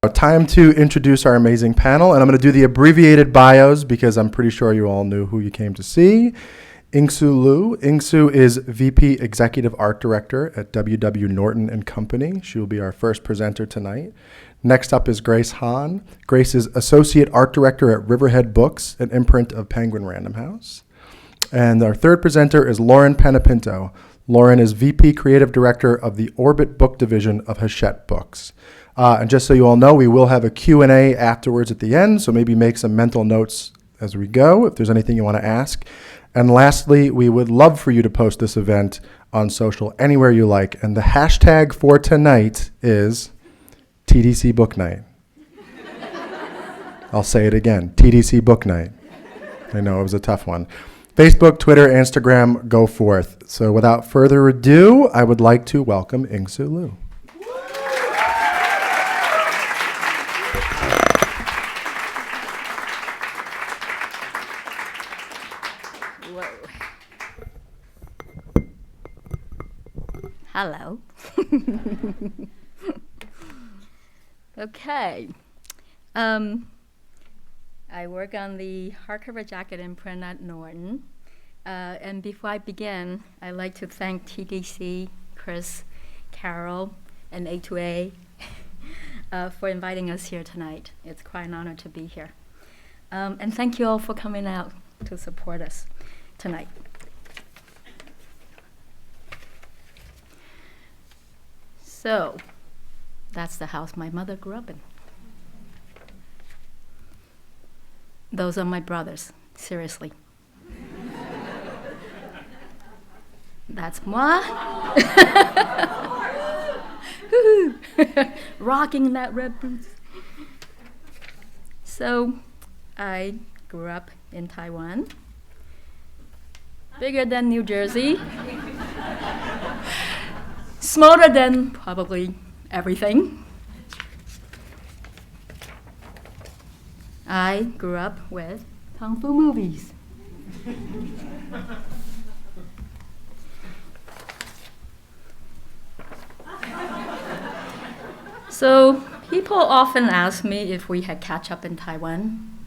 Time to introduce our amazing panel, and I'm going to do the abbreviated bios because I'm pretty sure you all knew who you came to see. Ingsu Liu. Ingsu is VP Executive Art Director at W.W. Norton & Company. She will be our first presenter tonight. Next up is Grace Hahn. Grace is Associate Art Director at Riverhead Books, an imprint of Penguin Random House. And our third presenter is Lauren Panepinto. Lauren is VP Creative Director of the Orbit Book Division of Hachette Books. And just so you all know, we will have a Q&A afterwards at the end, so maybe make some mental notes as we go if there's anything you want to ask. And lastly, we would love for you to post this event on social anywhere you like. And the hashtag for tonight is TDC Book Night. I'll say it again, TDC Book Night. I know it was a tough one. Facebook, Twitter, Instagram, go forth. So without further ado, I would like to welcome Ingsu Liu. Hello. Okay. I work on the hardcover jacket imprint at Norton. And before I begin, I'd like to thank TDC, Chris, Carol, and A2A for inviting us here tonight. It's quite an honor to be here. And thank you all for coming out to support us tonight. So, that's the house my mother grew up in. Those are my brothers, seriously. That's moi. Rocking that red boots. So, I grew up in Taiwan, bigger than New Jersey. Smaller than probably everything. I grew up with Kung Fu movies. So people often ask me if we had catch up in Taiwan.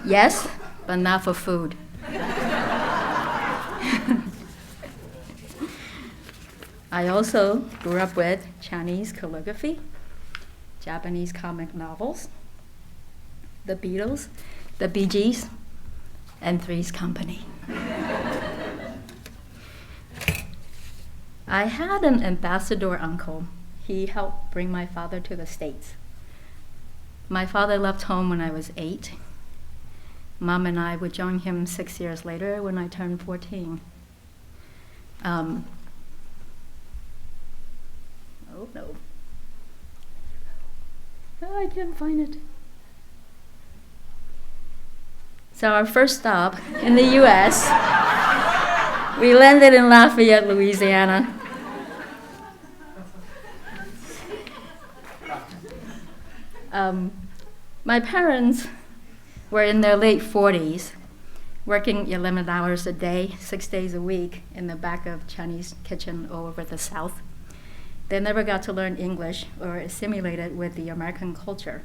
Yes, but not for food. I also grew up with Chinese calligraphy, Japanese comic novels, the Beatles, the Bee Gees, and Three's Company. I had an ambassador uncle. He helped bring my father to the States. My father left home when I was 8. Mom and I would join him 6 years later when I turned 14. Oh, no. Oh, I can't find it. So our first stop in the U.S., we landed in Lafayette, Louisiana. My parents were in their late 40s, working 11 hours a day, 6 days a week in the back of Chinese kitchen all over the South. They never got to learn English or assimilate it with the American culture.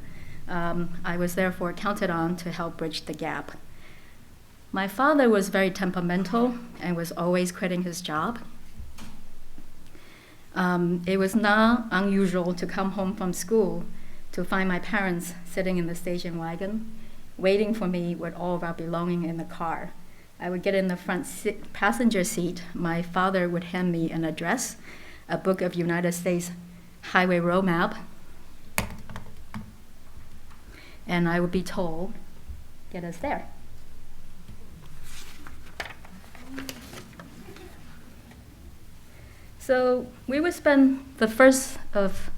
I was therefore counted on to help bridge the gap. My father was very temperamental and was always quitting his job. It was not unusual to come home from school to find my parents sitting in the station wagon, waiting for me with all of our belongings in the car. I would get in the front passenger seat. My father would hand me an address, a book of United States highway road map, and I would be told, get us there. So we would spend the first of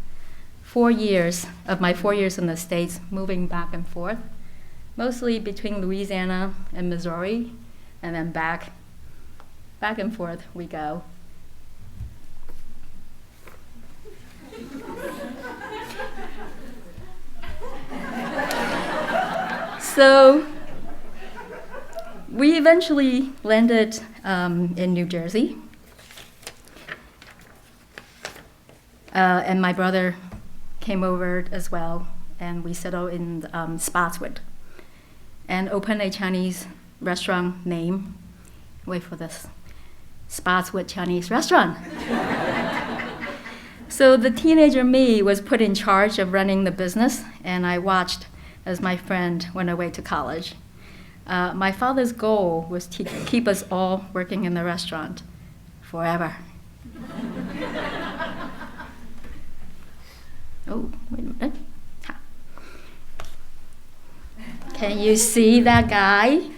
4 years of my 4 years in the States moving back and forth, mostly between Louisiana and Missouri, and then back and forth we go. So we eventually landed in New Jersey. And my brother came over as well, and we settled in Spotswood and opened a Chinese restaurant name. Wait for this. Spotswood Chinese Restaurant. So the teenager me was put in charge of running the business, and I watched as my friend went away to college. My father's goal was to keep us all working in the restaurant forever. Oh, wait a minute. Can you see that guy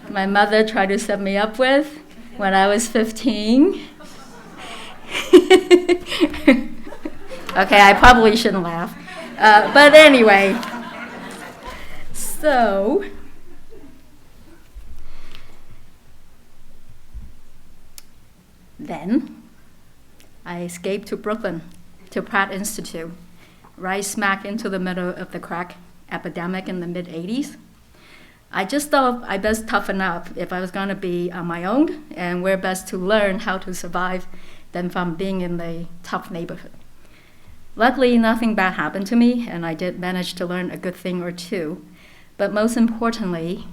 my mother tried to set me up with when I was 15? Okay, I probably shouldn't laugh. But anyway, so then I escaped to Brooklyn, to Pratt Institute, right smack into the middle of the crack epidemic in the mid-'80s. I just thought I best toughen up if I was going to be on my own, and where best to learn how to survive than from being in the tough neighborhood. Luckily, nothing bad happened to me, and I did manage to learn a good thing or two. But most importantly,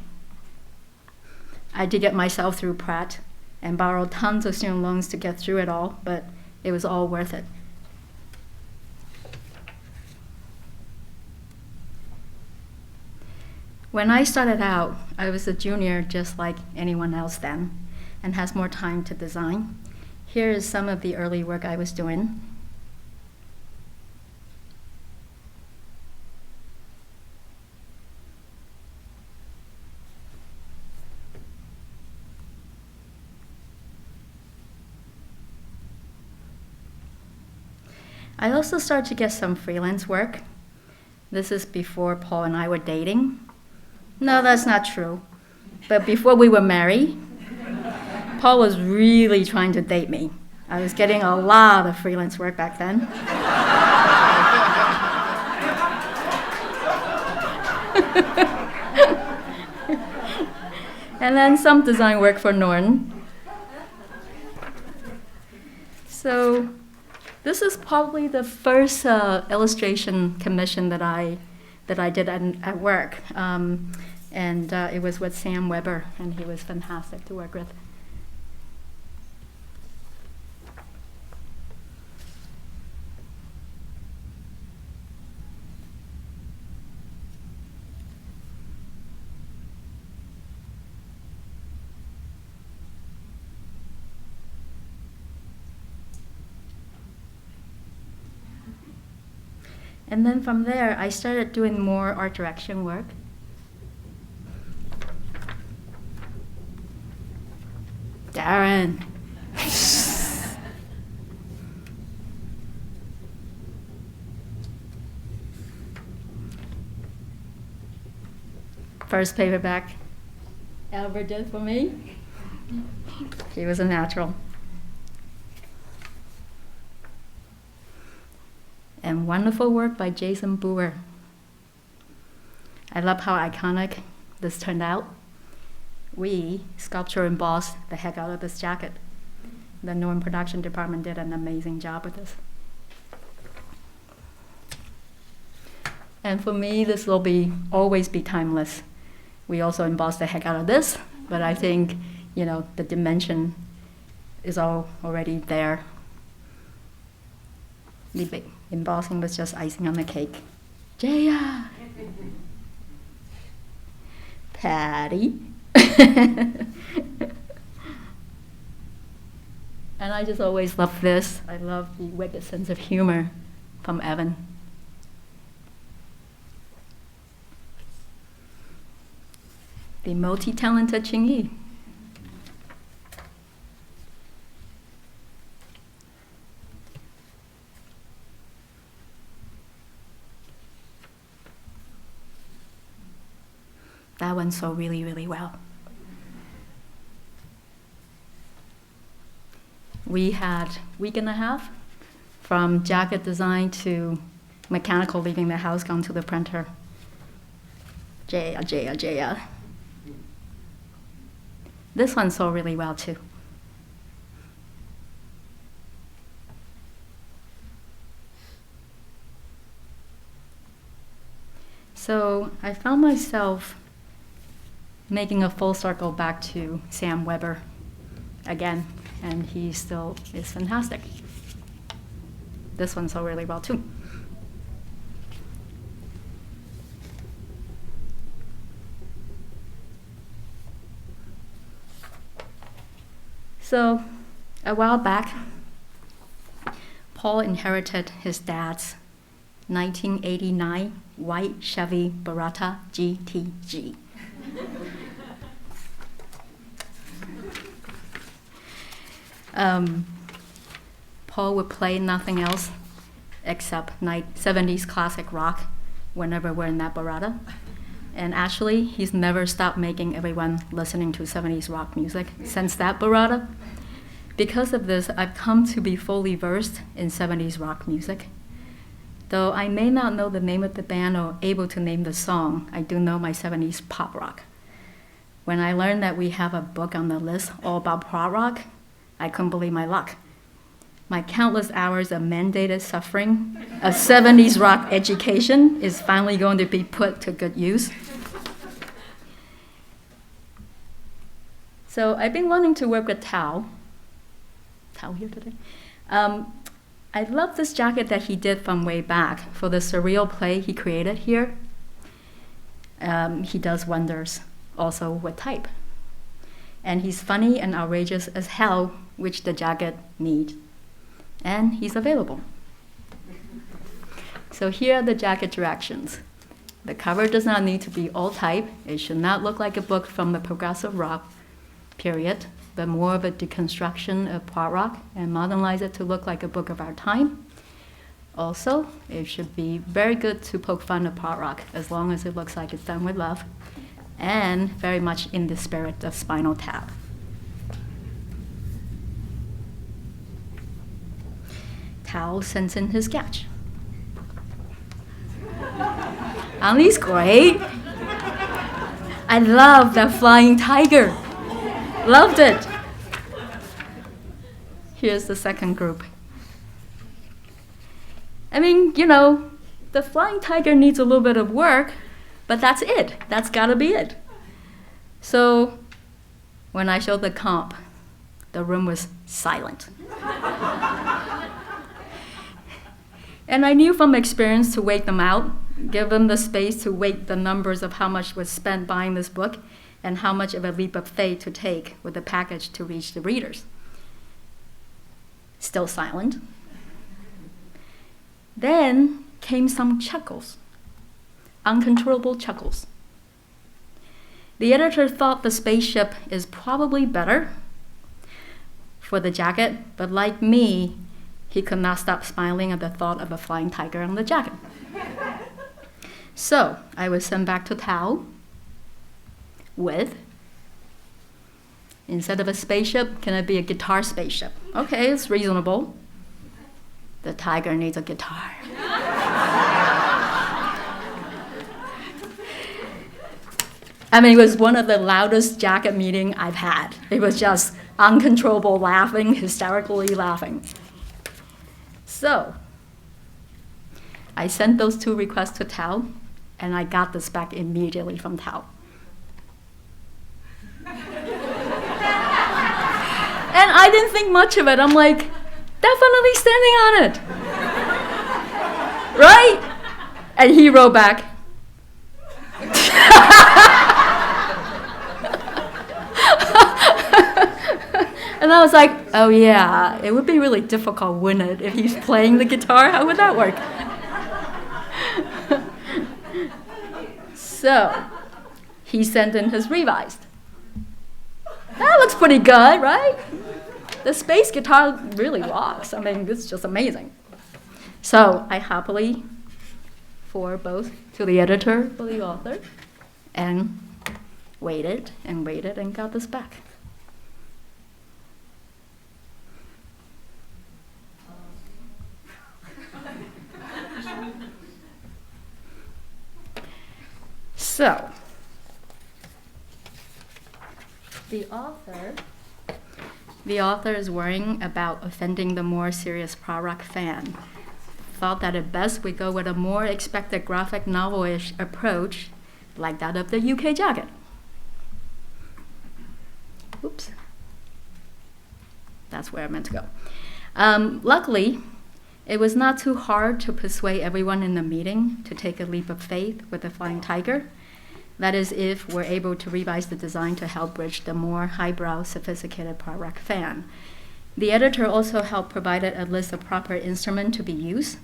I did get myself through Pratt and borrowed tons of student loans to get through it all, but it was all worth it. When I started out, I was a junior just like anyone else then, and has more time to design. Here is some of the early work I was doing. I also started to get some freelance work. This is before Paul and I were dating. No, that's not true. But before we were married, Paul was really trying to date me. I was getting a lot of freelance work back then. And then some design work for Norton. So this is probably the first illustration commission that I did at work. And it was with Sam Weber, and he was fantastic to work with. And then from there, I started doing more art direction work. Darren. First paperback Albert did for me. He was a natural. And wonderful work by Jason Boer. I love how iconic this turned out. We sculpture embossed the heck out of this jacket. The Norm production department did an amazing job with this. And for me, this will always be timeless. We also embossed the heck out of this, but I think, the dimension is already there. The embossing was just icing on the cake. Jaya! Patty. And I just always love this. I love the wicked sense of humor from Evan. The multi-talented Ching-Yi. That went so really, really well. We had a week and a half from jacket design to mechanical leaving the house, gone to the printer. Jaya. This one sold really well too. So I found myself making a full circle back to Sam Weber again, and he still is fantastic. This one sold really well too. So a while back, Paul inherited his dad's 1989 white Chevy Barata GTG. Paul would play nothing else except 70s classic rock whenever we're in that Barata. And actually, he's never stopped making everyone listening to 70s rock music since that Barata. Because of this, I've come to be fully versed in 70s rock music. Though I may not know the name of the band or able to name the song, I do know my 70s pop rock. When I learned that we have a book on the list all about pop rock, I couldn't believe my luck. My countless hours of mandated suffering, a 70s rock education, is finally going to be put to good use. So I've been wanting to work with Tao here today. I love this jacket that he did from way back for the surreal play he created here. He does wonders also with type. And he's funny and outrageous as hell, which the jacket needs. And he's available. So here are the jacket directions. The cover does not need to be all type. It should not look like a book from the progressive rock period, but more of a deconstruction of pop rock and modernize it to look like a book of our time. Also, it should be very good to poke fun at pop rock as long as it looks like it's done with love, and very much in the spirit of Spinal Tap. Tao sends in his sketch. Aren't these great? I love that flying tiger. Loved it. Here's the second group. I mean, the flying tiger needs a little bit of work, but that's it. That's gotta be it. So when I showed the comp, the room was silent. And I knew from experience to wait them out, give them the space to weight the numbers of how much was spent buying this book and how much of a leap of faith to take with the package to reach the readers. Still silent. Then came some chuckles, uncontrollable chuckles. The editor thought the spaceship is probably better for the jacket, but like me, he could not stop smiling at the thought of a flying tiger on the jacket. So I was sent back to Tao with, instead of a spaceship, can it be a guitar spaceship? Okay, it's reasonable. The tiger needs a guitar. I mean, it was one of the loudest jacket meetings I've had. It was just uncontrollable laughing, hysterically laughing. So I sent those two requests to Tao, and I got this back immediately from Tao. And I didn't think much of it. I'm like, definitely standing on it. Right? And he wrote back. And I was like, oh yeah, it would be really difficult, wouldn't it, if he's playing the guitar? How would that work? So he sent in his revised. That looks pretty good, right? The space guitar really rocks. I mean, it's just amazing. So I happily forward both to the editor, for the author, and waited and got this back. So, the author is worrying about offending the more serious prog rock fan thought that at best we go with a more expected graphic novel-ish approach like that of the UK jacket. Oops. That's where I meant to go. Luckily, it was not too hard to persuade everyone in the meeting to take a leap of faith with the Flying Tiger. That is, if we're able to revise the design to help bridge the more highbrow, sophisticated Part Rock fan. The editor also helped provided a list of proper instruments to be used.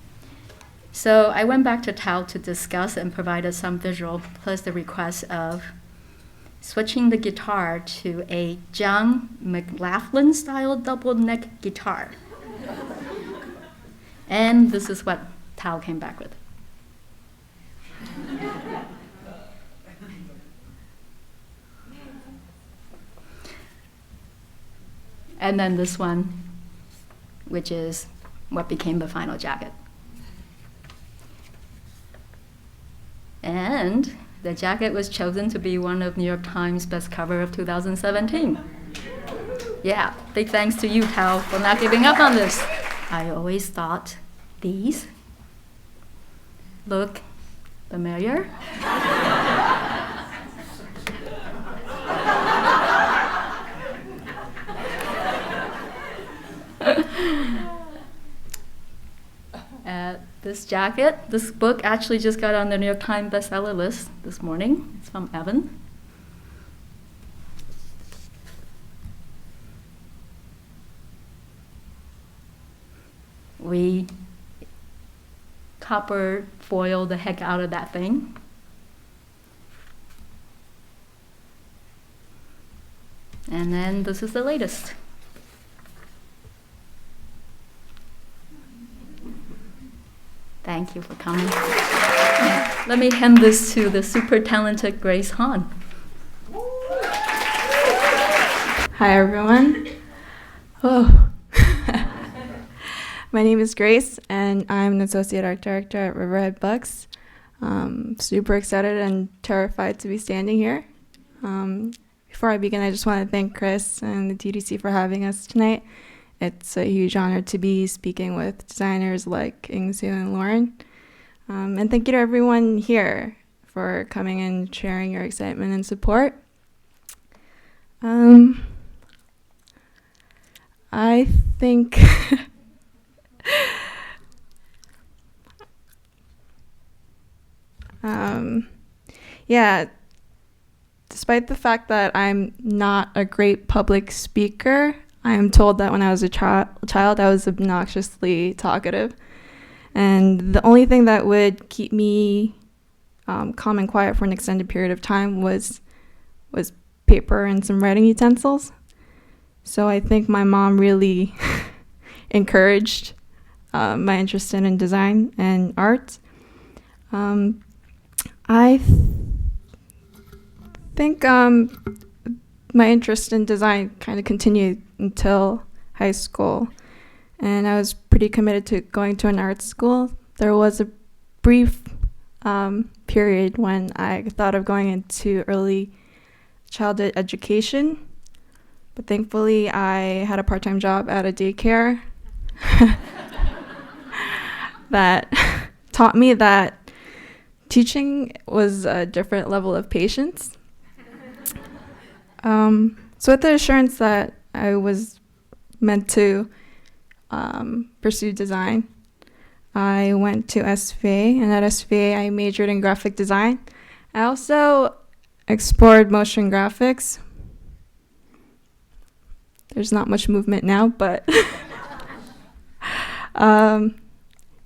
So I went back to Tao to discuss and provided some visual, plus the request of switching the guitar to a John McLaughlin-style double neck guitar. And this is what Tao came back with. And then this one, which is what became the final jacket. And the jacket was chosen to be one of New York Times' best cover of 2017. Yeah, big thanks to you, Tao, for not giving up on this. I always thought these look familiar. This jacket, this book actually just got on the New York Times bestseller list this morning. It's from Evan. We copper foil the heck out of that thing. And then this is the latest. Thank you for coming. Let me hand this to the super talented Grace Han. Hi, everyone. Oh. My name is Grace, and I'm an associate art director at Hachette Books. Super excited and terrified to be standing here. Before I begin, I just want to thank Chris and the TDC for having us tonight. It's a huge honor to be speaking with designers like Ingsu and Lauren. And thank you to everyone here for coming and sharing your excitement and support. I think despite the fact that I'm not a great public speaker, I am told that when I was a child, I was obnoxiously talkative. And the only thing that would keep me calm and quiet for an extended period of time was paper and some writing utensils. So I think my mom really encouraged my interest in design and art. I think my interest in design kind of continued until high school, and I was pretty committed to going to an art school. There was a brief period when I thought of going into early childhood education, but thankfully I had a part-time job at a daycare that taught me that teaching was a different level of patience. So with the assurance that I was meant to pursue design, I went to SFA, and at SFA I majored in graphic design. I also explored motion graphics. There's not much movement now, but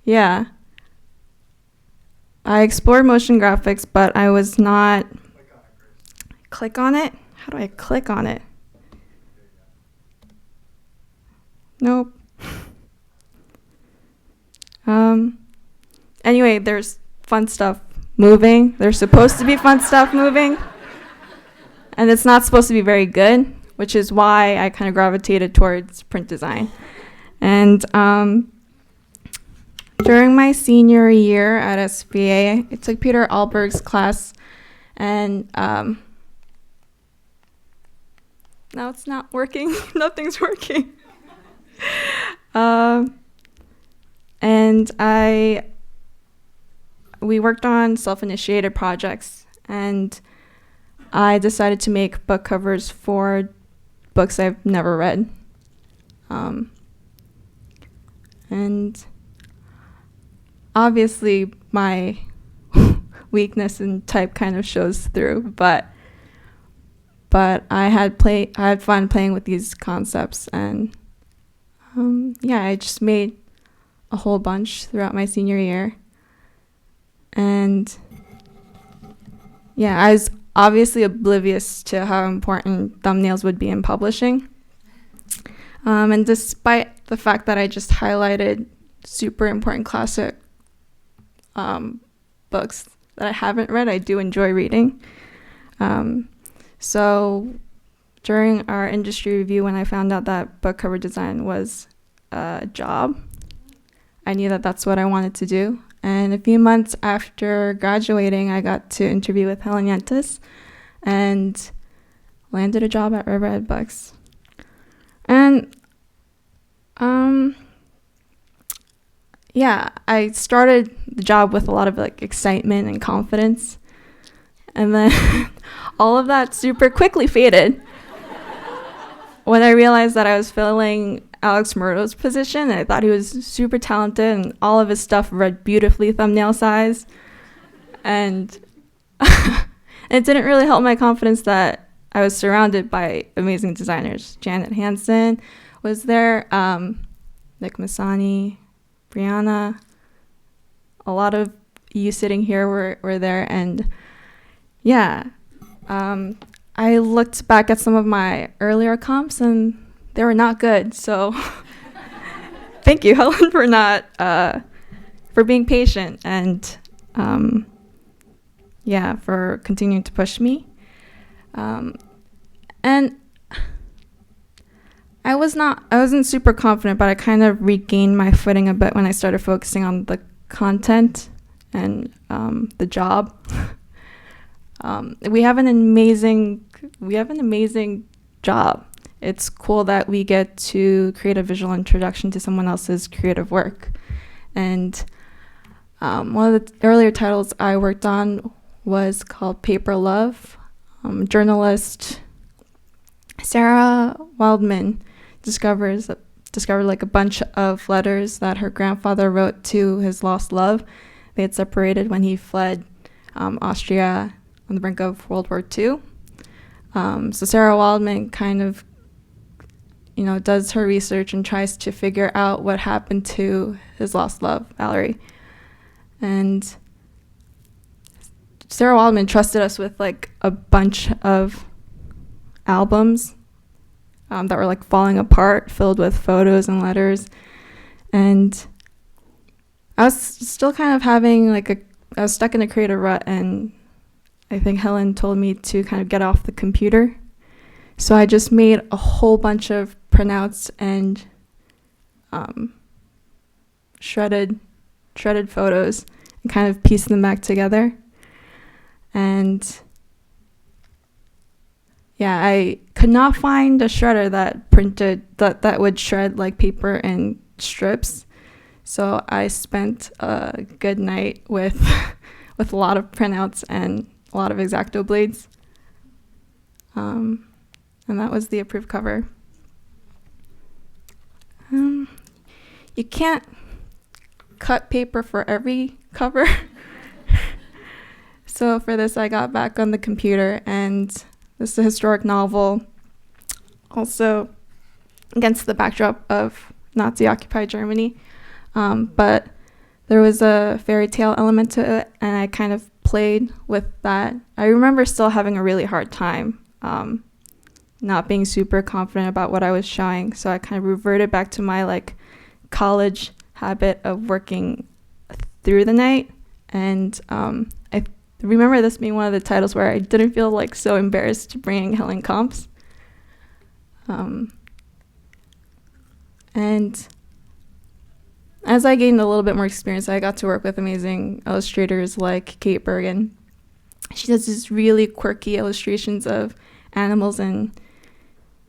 yeah. I explored motion graphics, but I was not... Click on it? How do I click on it? Nope. Anyway, there's fun stuff moving. There's supposed to be fun stuff moving. And it's not supposed to be very good, which is why I kind of gravitated towards print design. And during my senior year at SBA, I took Peter Alberg's class, and now it's not working. Nothing's working. and we worked on self-initiated projects, and I decided to make book covers for books I've never read. And obviously my weakness in type kind of shows through, but I had fun playing with these concepts, and I just made a whole bunch throughout my senior year. And I was obviously oblivious to how important thumbnails would be in publishing. And despite the fact that I just highlighted super important classic books that I haven't read, I do enjoy reading. So during our industry review, when I found out that book cover design was a job, I knew that that's what I wanted to do. And a few months after graduating, I got to interview with Helen Yentis and landed a job at Riverhead Books. And I started the job with a lot of excitement and confidence, and then all of that super quickly faded when I realized that I was filling Alex Murdo's position. I thought he was super talented, and all of his stuff read beautifully thumbnail size, and it didn't really help my confidence that I was surrounded by amazing designers. Janet Hansen was there, Nick Masani, Brianna, a lot of you sitting here were there, and I looked back at some of my earlier comps, and they were not good. So thank you, Helen, for being patient, and for continuing to push me. And I wasn't super confident, but I kind of regained my footing a bit when I started focusing on the content and the job. We have an amazing job. It's cool that we get to create a visual introduction to someone else's creative work. And one of the earlier titles I worked on was called Paper Love. Journalist Sarah Wildman discovered a bunch of letters that her grandfather wrote to his lost love. They had separated when he fled Austria on the brink of World War II. So Sarah Wildman kind of, does her research and tries to figure out what happened to his lost love, Valerie. And Sarah Wildman trusted us with a bunch of albums that were falling apart, filled with photos and letters. And I was still kind of having I was stuck in a creative rut, and I think Helen told me to kind of get off the computer. So I just made a whole bunch of printouts and shredded photos and kind of pieced them back together. And I could not find a shredder that would shred paper in strips. So I spent a good night with a lot of printouts and a lot of X-Acto blades. And that was the approved cover. You can't cut paper for every cover. So for this, I got back on the computer, and this is a historic novel, also against the backdrop of Nazi-occupied Germany. But there was a fairy tale element to it, and I kind of played with that. I remember still having a really hard time, not being super confident about what I was showing. So I kind of reverted back to my college habit of working through the night. And I remember this being one of the titles where I didn't feel so embarrassed bringing Helen comps. And as I gained a little bit more experience, I got to work with amazing illustrators like Kate Bergen. She does these really quirky illustrations of animals in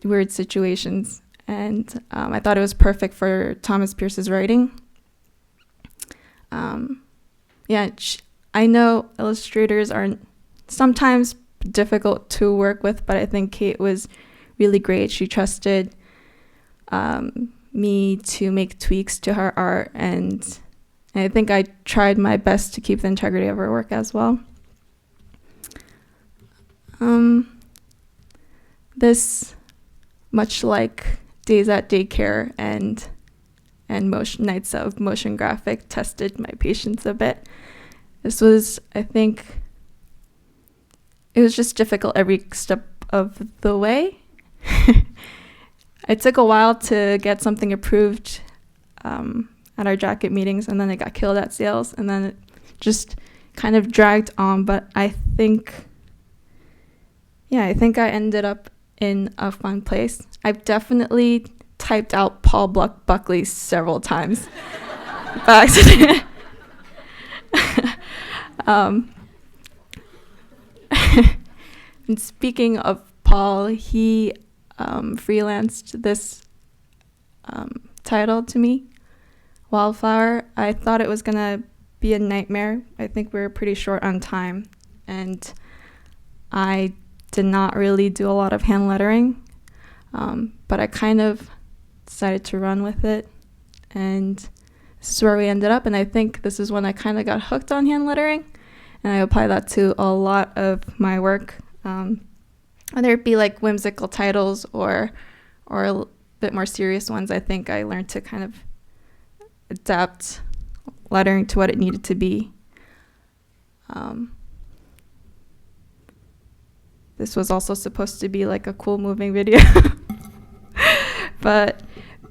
weird situations. And I thought it was perfect for Thomas Pierce's writing. I know illustrators are sometimes difficult to work with, but I think Kate was really great. She trusted me to make tweaks to her art, and I think I tried my best to keep the integrity of her work as well. This, much like Days at Daycare and Nights of Motion Graphic, tested my patience a bit. This was, I think, it was just difficult every step of the way. It took a while to get something approved at our jacket meetings, and then it got killed at sales, and then it just kind of dragged on. But I think I ended up in a fun place. I've definitely typed out Paul Buckley several times by accident. And speaking of Paul, he freelanced this title to me, Wildflower. I thought it was going to be a nightmare. I think we were pretty short on time, and I did not really do a lot of hand lettering, but I kind of decided to run with it, and this is where we ended up. And I think this is when I kind of got hooked on hand lettering, and I apply that to a lot of my work, whether it be like whimsical titles or a bit more serious ones. I think I learned to kind of adapt lettering to what it needed to be. This was also supposed to be like a cool moving video. But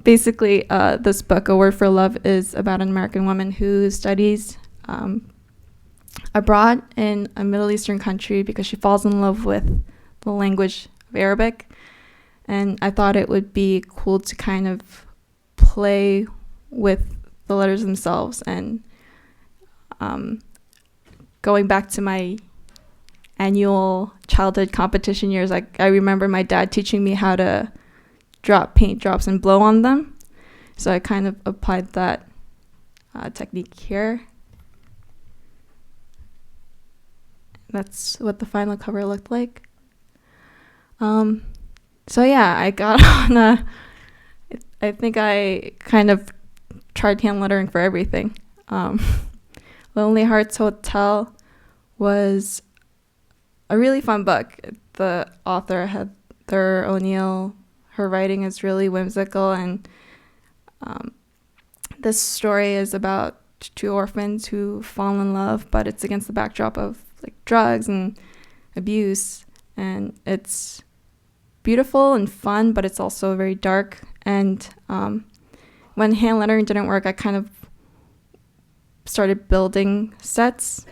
basically, this book, A Word for Love, is about an American woman who studies abroad in a Middle Eastern country because she falls in love with the language of Arabic. And I thought it would be cool to kind of play with the letters themselves. And going back to my annual childhood competition years, I remember my dad teaching me how to drop paint drops and blow on them. So I kind of applied that technique here. That's what the final cover looked like. So yeah, I got on I think I kind of tried hand lettering for everything. Lonely Hearts Hotel was a really fun book. The author, Heather O'Neill, her writing is really whimsical, and this story is about two orphans who fall in love, but it's against the backdrop of like drugs and abuse, and it's beautiful and fun, but it's also very dark. And when hand lettering didn't work, I kind of started building sets,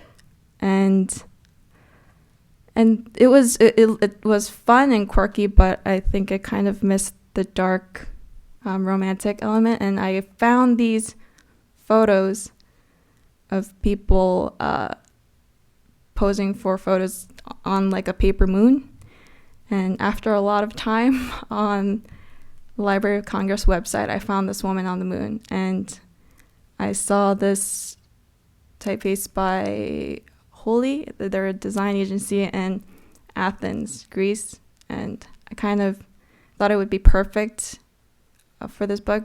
and it was fun and quirky, but I think it kind of missed the dark romantic element. And I found these photos of people posing for photos on like a paper moon. And after a lot of time on the Library of Congress website, I found this woman on the moon, and I saw this typeface by Holy. They're a design agency in Athens, Greece, and I kind of thought it would be perfect for this book.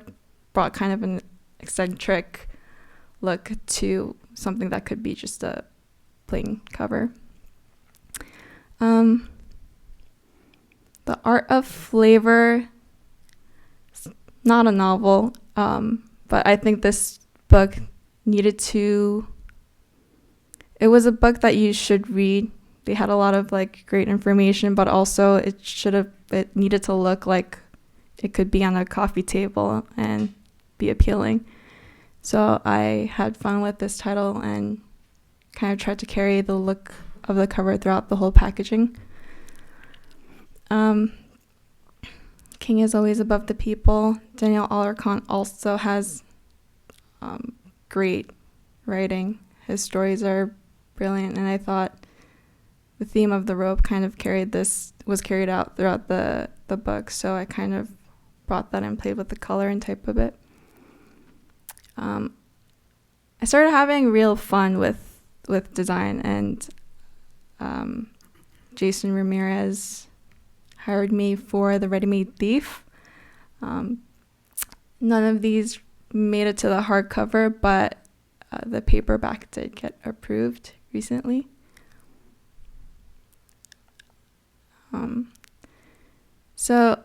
Brought kind of an eccentric look to something that could be just a plain cover. The Art of Flavor, not a novel, but I think this book needed to, it was a book that you should read. They had a lot of like great information, but also it needed to look like it could be on a coffee table and be appealing. So I had fun with this title and kind of tried to carry the look of the cover throughout the whole packaging. King is Always Above the People. Daniel Alarcon also has great writing. His stories are brilliant, and I thought the theme of the rope kind of was carried out throughout the book, so I kind of brought that and played with the color and type a bit. I started having real fun with design, and Jason Ramirez hired me for the Ready-Made Thief. None of these made it to the hardcover, but the paperback did get approved recently. So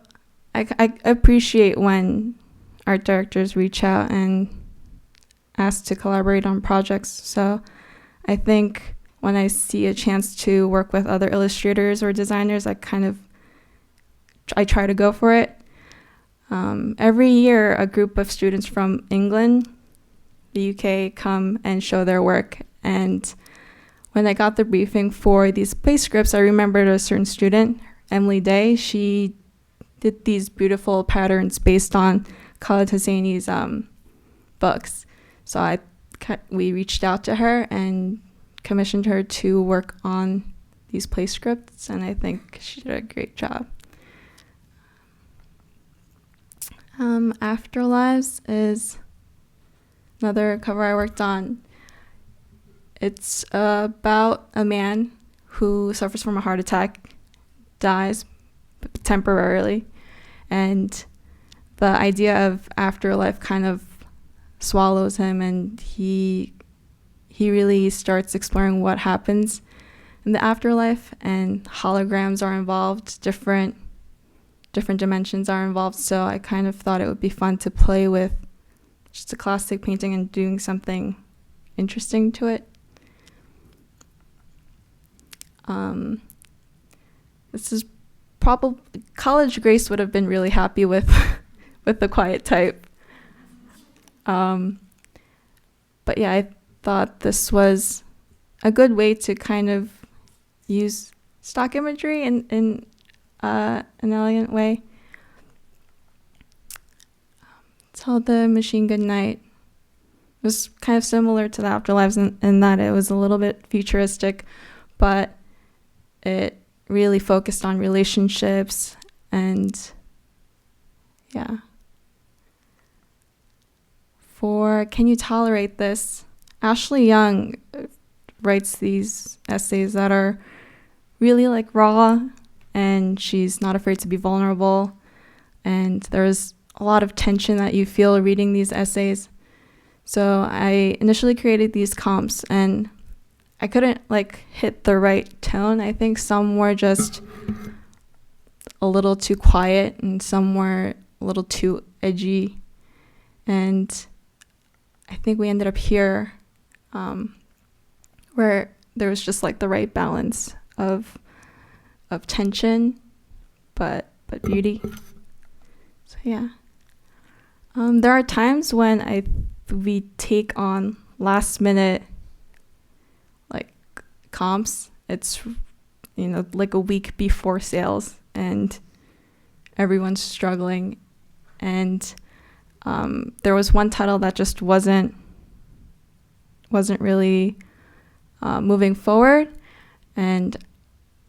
I appreciate when art directors reach out and ask to collaborate on projects. So I think when I see a chance to work with other illustrators or designers, I try to go for it. Every year, a group of students from England, the UK, come and show their work. And when I got the briefing for these play scripts, I remembered a certain student, Emily Day. She did these beautiful patterns based on Khaled Hosseini's books. So we reached out to her and commissioned her to work on these play scripts, and I think she did a great job. Afterlives is another cover I worked on. It's about a man who suffers from a heart attack, dies temporarily, and the idea of afterlife kind of swallows him, and he really starts exploring what happens in the afterlife, and holograms are involved, different dimensions are involved. So I kind of thought it would be fun to play with just a classic painting and doing something interesting to it. This is probably College Grace would have been really happy with the quiet type. But yeah, I thought this was a good way to kind of use stock imagery in an elegant way. It's called The Machine Gun Night. It was kind of similar to the Afterlives in that it was a little bit futuristic, but it really focused on relationships and yeah. For Can You Tolerate This? Ashley Young writes these essays that are really like raw, and she's not afraid to be vulnerable, and there's a lot of tension that you feel reading these essays. So I initially created these comps, and I couldn't hit the right tone. I think some were just a little too quiet and some were a little too edgy, and I think we ended up here where there was just the right balance of tension but beauty. So yeah, there are times when we take on last minute comps. It's a week before sales and everyone's struggling, and there was one title that just wasn't really moving forward, and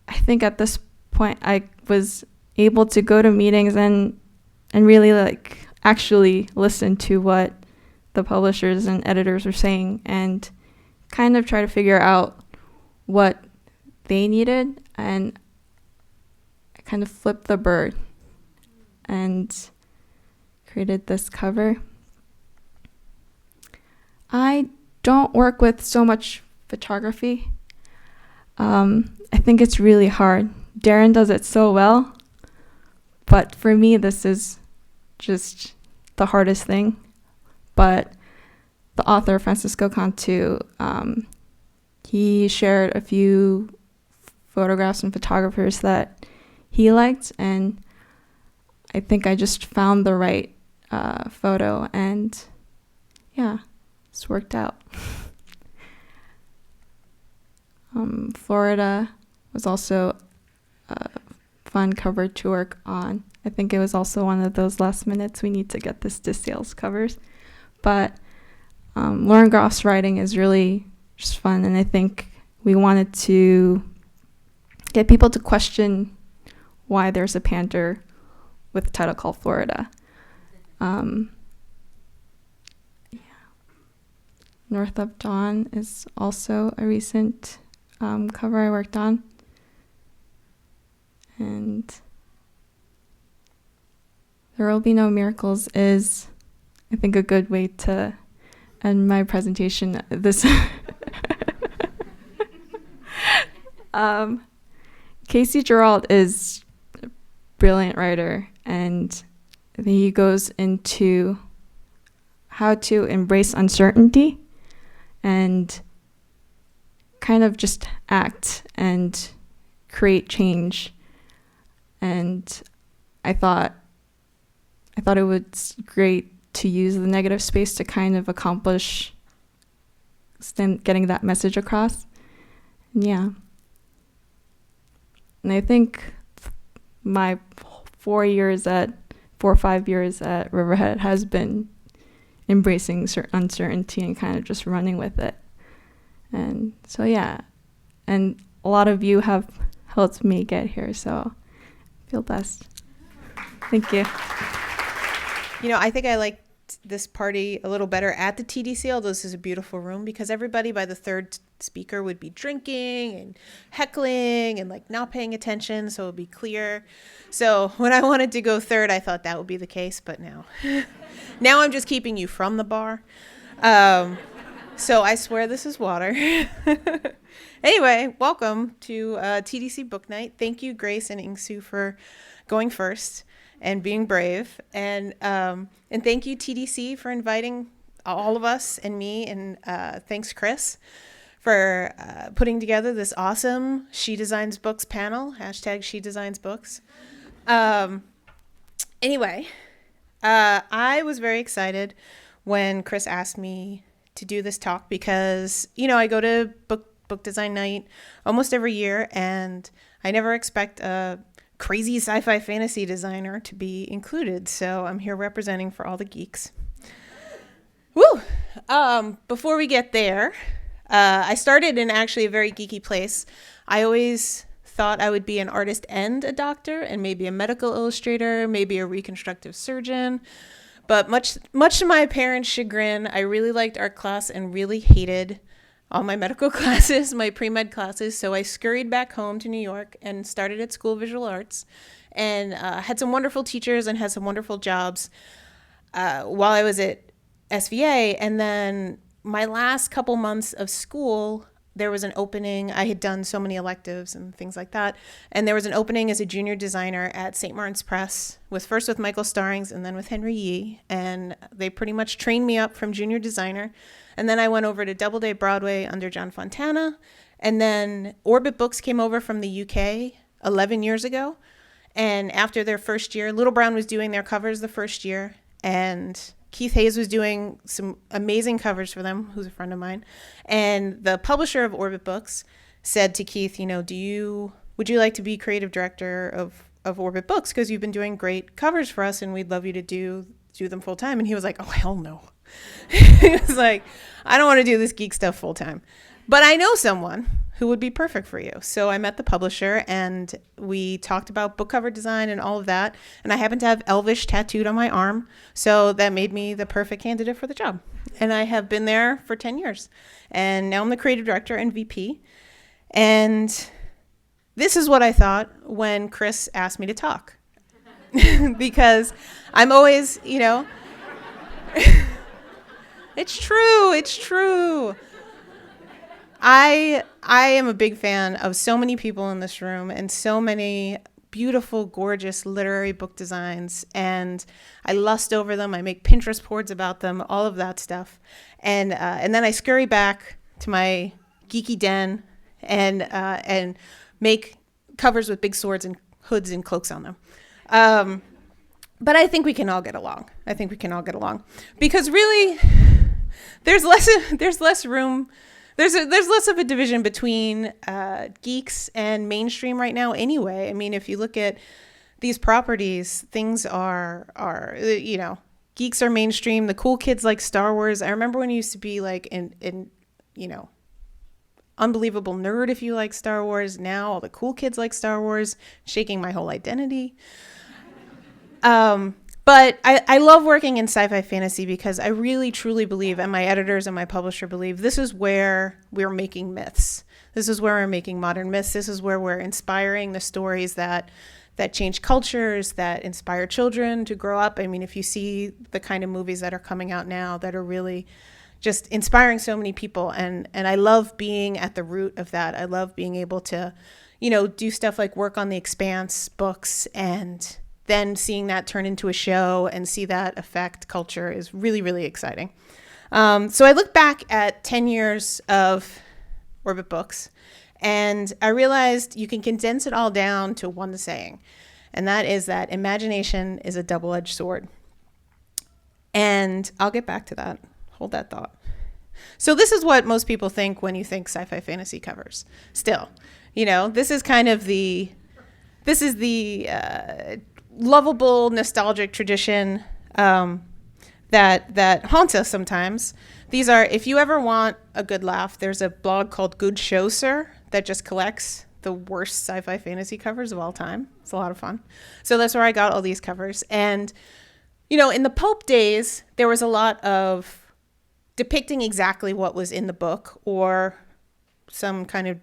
I think at this point I was able to go to meetings and really actually listen to what the publishers and editors were saying and kind of try to figure out what they needed, and I kind of flipped the bird and created this cover. I don't work with so much photography. I think it's really hard. Darren does it so well, but for me this is just the hardest thing. But the author, Francisco Cantu, he shared a few photographs and photographers that he liked, and I think I just found the right photo, and yeah, it's worked out. Florida was also a fun cover to work on. I think it was also one of those last minutes, we need to get this to sales covers. But Lauren Groff's writing is really just fun, and I think we wanted to get people to question why there's a panther with a title called Florida. Yeah. North of Dawn is also a recent cover I worked on. And There Will Be No Miracles is, I think, a good way to end my presentation. Casey Gerald is a brilliant writer, and I think he goes into how to embrace uncertainty and kind of just act and create change. And I thought it was great to use the negative space to kind of accomplish getting that message across. Yeah. And I think my 4 or 5 years at Riverhead has been embracing uncertainty and kind of just running with it. And so, yeah. And a lot of you have helped me get here, so I feel blessed. Thank you. You know, I think I liked this party a little better at the TDC, although this is a beautiful room, because everybody by the third speaker would be drinking and heckling and like not paying attention, so it would be clear. So when I wanted to go third, I thought that would be the case, but now I'm just keeping you from the bar. So I swear this is water. Anyway, welcome to TDC Book Night. Thank you, Grace and Ingsu, for going first and being brave. And thank you, TDC, for inviting all of us and me. And thanks, Chris, for putting together this awesome She Designs Books panel, #SheDesignsBooks. Anyway, I was very excited when Chris asked me to do this talk because, you know, I go to book design night almost every year, and I never expect a crazy sci-fi fantasy designer to be included. So I'm here representing for all the geeks. Woo! Before we get there, I started in actually a very geeky place. I always thought I would be an artist and a doctor, and maybe a medical illustrator, maybe a reconstructive surgeon. But much to my parents' chagrin, I really liked art class and really hated all my medical classes, my pre-med classes. So I scurried back home to New York and started at School of Visual Arts, and had some wonderful teachers and had some wonderful jobs while I was at SVA. And then my last couple months of school, there was an opening. I had done so many electives and things like that. And there was an opening as a junior designer at St. Martin's Press, first with Michael Starrings and then with Henry Yee. And they pretty much trained me up from junior designer. And then I went over to Doubleday Broadway under John Fontana. And then Orbit Books came over from the UK 11 years ago. And after their first year, Little Brown was doing their covers the first year. And Keith Hayes was doing some amazing covers for them, who's a friend of mine. And the publisher of Orbit Books said to Keith, you know, would you like to be creative director of Orbit Books? Because you've been doing great covers for us and we'd love you to do them full time. And he was like, oh, hell no. He was like, I don't want to do this geek stuff full time, but I know someone who would be perfect for you. So I met the publisher and we talked about book cover design and all of that. And I happen to have Elvish tattooed on my arm. So that made me the perfect candidate for the job. And I have been there for 10 years. And now I'm the creative director and VP. And this is what I thought when Chris asked me to talk. Because I'm always, you know, it's true. I am a big fan of so many people in this room and so many beautiful, gorgeous literary book designs, and I lust over them. I make Pinterest boards about them, all of that stuff, and then I scurry back to my geeky den and make covers with big swords and hoods and cloaks on them. But I think we can all get along. Because really, there's less room. There's less of a division between geeks and mainstream right now anyway. I mean, if you look at these properties, things are you know, geeks are mainstream. The cool kids like Star Wars. I remember when it used to be like in you know, unbelievable nerd if you like Star Wars. Now all the cool kids like Star Wars, shaking my whole identity. But I love working in sci-fi fantasy because I really, truly believe, and my editors and my publisher believe, this is where we're making myths. This is where we're making modern myths. This is where we're inspiring the stories that change cultures, that inspire children to grow up. I mean, if you see the kind of movies that are coming out now that are really just inspiring so many people, and I love being at the root of that. I love being able to, do stuff like work on the Expanse books, and then seeing that turn into a show and see that affect culture is really, really exciting. So I look back at 10 years of Orbit Books, and I realized you can condense it all down to one saying, and that is that imagination is a double-edged sword. And I'll get back to that. Hold that thought. So this is what most people think when you think sci-fi fantasy covers. Still, this is kind of the lovable, nostalgic tradition that haunts us sometimes. These are, if you ever want a good laugh, there's a blog called Good Show Sir that just collects the worst sci-fi fantasy covers of all time. It's a lot of fun. So that's where I got all these covers. And, in the pulp days, there was a lot of depicting exactly what was in the book, or some kind of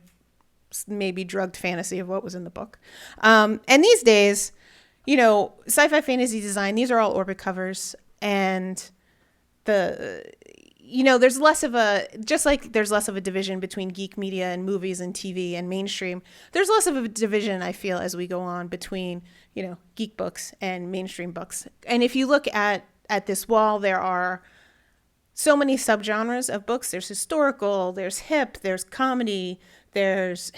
maybe drugged fantasy of what was in the book. And these days, sci-fi fantasy design, these are all Orbit covers, and there's less of a, just like there's less of a division between geek media and movies and TV and mainstream, there's less of a division, I feel, as we go on between, geek books and mainstream books. And if you look at this wall, there are so many subgenres of books. There's historical, there's hip, there's comedy, there's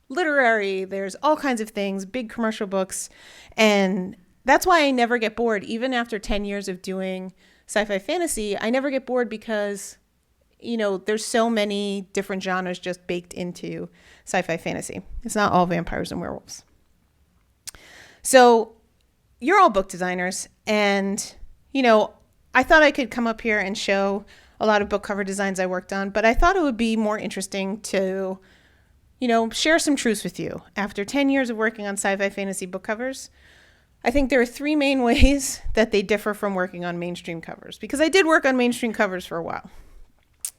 literary, there's all kinds of things, big commercial books. And that's why I never get bored. Even after 10 years of doing sci-fi fantasy, I never get bored because, there's so many different genres just baked into sci-fi fantasy. It's not all vampires and werewolves. So you're all book designers, and, I thought I could come up here and show a lot of book cover designs I worked on, but I thought it would be more interesting to share some truths with you. After 10 years of working on sci-fi fantasy book covers, I think there are three main ways that they differ from working on mainstream covers, because I did work on mainstream covers for a while.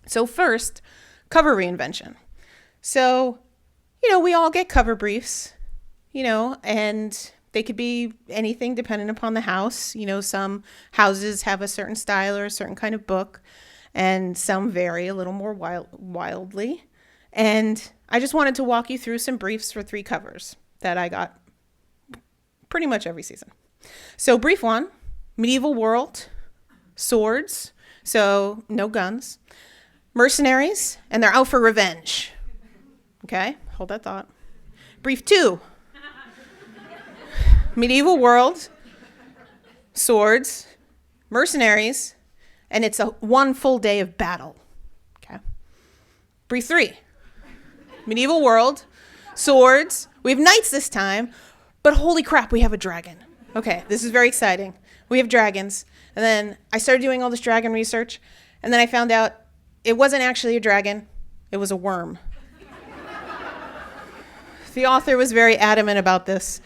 So first, cover reinvention. So, we all get cover briefs, and they could be anything dependent upon the house. Some houses have a certain style or a certain kind of book, and some vary a little more wildly. And I just wanted to walk you through some briefs for 3 covers that I got pretty much every season. So brief 1, medieval world, swords, so no guns, mercenaries, and they're out for revenge. Okay, hold that thought. Brief 2, medieval world, swords, mercenaries, and it's one full day of battle. Okay. Brief 3, medieval world, swords, we have knights this time, but holy crap, we have a dragon. Okay, this is very exciting. We have dragons. And then I started doing all this dragon research, and then I found out it wasn't actually a dragon, it was a worm. The author was very adamant about this.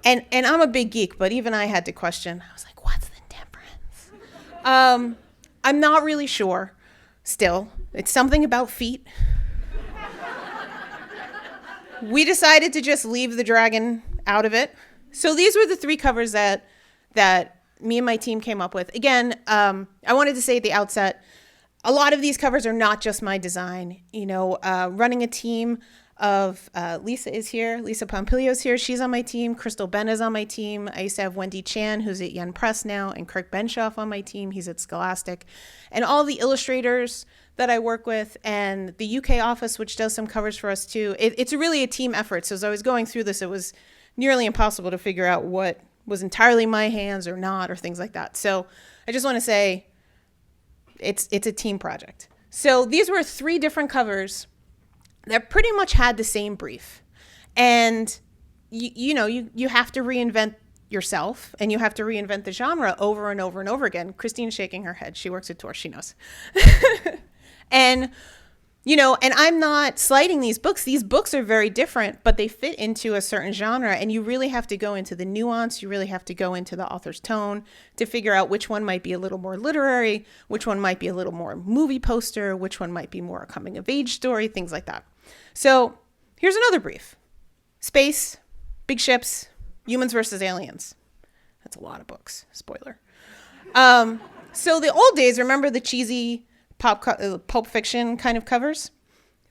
And I'm a big geek, but even I had to question. I was like, what's the difference? I'm not really sure still. It's something about feet. We decided to just leave the dragon out of it. So these were the 3 covers that me and my team came up with. Again, I wanted to say at the outset, a lot of these covers are not just my design. Running a team of Lisa is here. Lisa Pompilio is here. She's on my team. Crystal Ben is on my team. I used to have Wendy Chan, who's at Yen Press now, and Kirk Benshoff on my team. He's at Scholastic. And all the illustrators that I work with, and the UK office, which does some covers for us too. It's really a team effort. So as I was going through this, it was nearly impossible to figure out what was entirely my hands or not, or things like that. So I just want to say it's a team project. So these were 3 different covers that pretty much had the same brief. And you have to reinvent yourself, and you have to reinvent the genre over and over and over again. Christine's shaking her head. She works at Tor. She knows. And And I'm not slighting these books. These books are very different, but they fit into a certain genre. And you really have to go into the nuance. You really have to go into the author's tone to figure out which one might be a little more literary, which one might be a little more movie poster, which one might be more a coming of age story, things like that. So here's another brief. Space, big ships, humans versus aliens. That's a lot of books. Spoiler. So the old days, remember the cheesy Pulp Fiction kind of covers?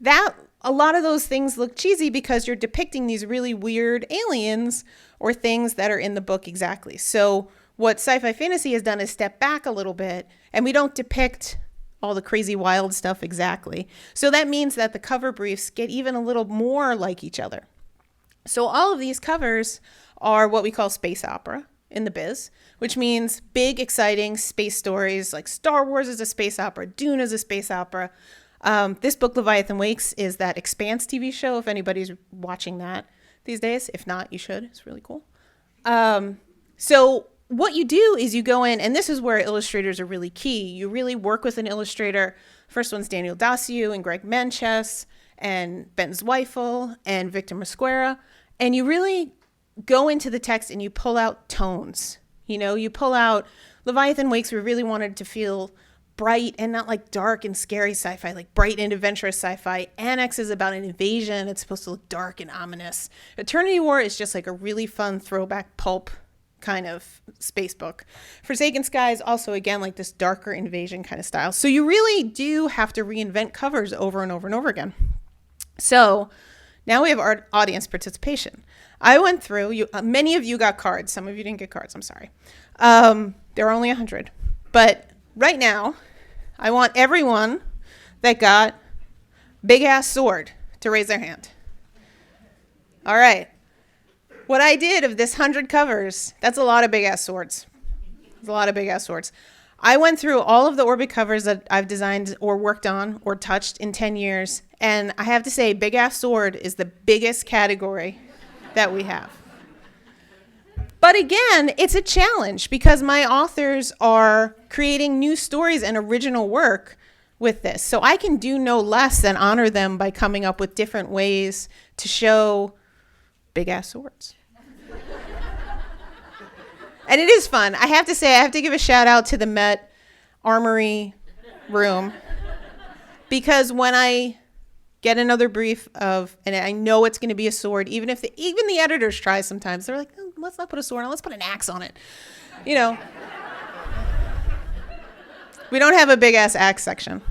A lot of those things look cheesy because you're depicting these really weird aliens or things that are in the book exactly. So what sci-fi fantasy has done is step back a little bit, and we don't depict all the crazy wild stuff exactly. So that means that the cover briefs get even a little more like each other. So all of these covers are what we call space opera in the biz, which means big, exciting space stories like Star Wars is a space opera, Dune is a space opera. This book, Leviathan Wakes, is that Expanse TV show, if anybody's watching that these days. If not, you should. It's really cool. So what you do is you go in, and this is where illustrators are really key. You really work with an illustrator. First one's Daniel Daciu and Greg Manches and Ben Zweifel and Victor Mosquera. And you really go into the text and you pull out tones. You pull out Leviathan Wakes. We really wanted to feel bright and not like dark and scary sci-fi, like bright and adventurous sci-fi. Annex is about an invasion. It's supposed to look dark and ominous. Eternity War is just like a really fun throwback pulp kind of space book. Forsaken Skies also, again, like this darker invasion kind of style. So you really do have to reinvent covers over and over and over again. So now we have our audience participation. I went through, many of you got cards. Some of you didn't get cards. I'm sorry. There are only 100. But right now, I want everyone that got big ass sword to raise their hand. All right. What I did of this 100 covers, that's a lot of big ass swords. It's a lot of big ass swords. I went through all of the Orbit covers that I've designed or worked on or touched in 10 years. And I have to say, big ass sword is the biggest category that we have. But again, it's a challenge because my authors are creating new stories and original work with this. So I can do no less than honor them by coming up with different ways to show big ass swords. And it is fun. I have to say, I have to give a shout out to the Met Armory room because when I get another brief and I know it's going to be a sword, even the editors try sometimes. They're like, oh, let's not put a sword on, let's put an axe on it. We don't have a big ass axe section.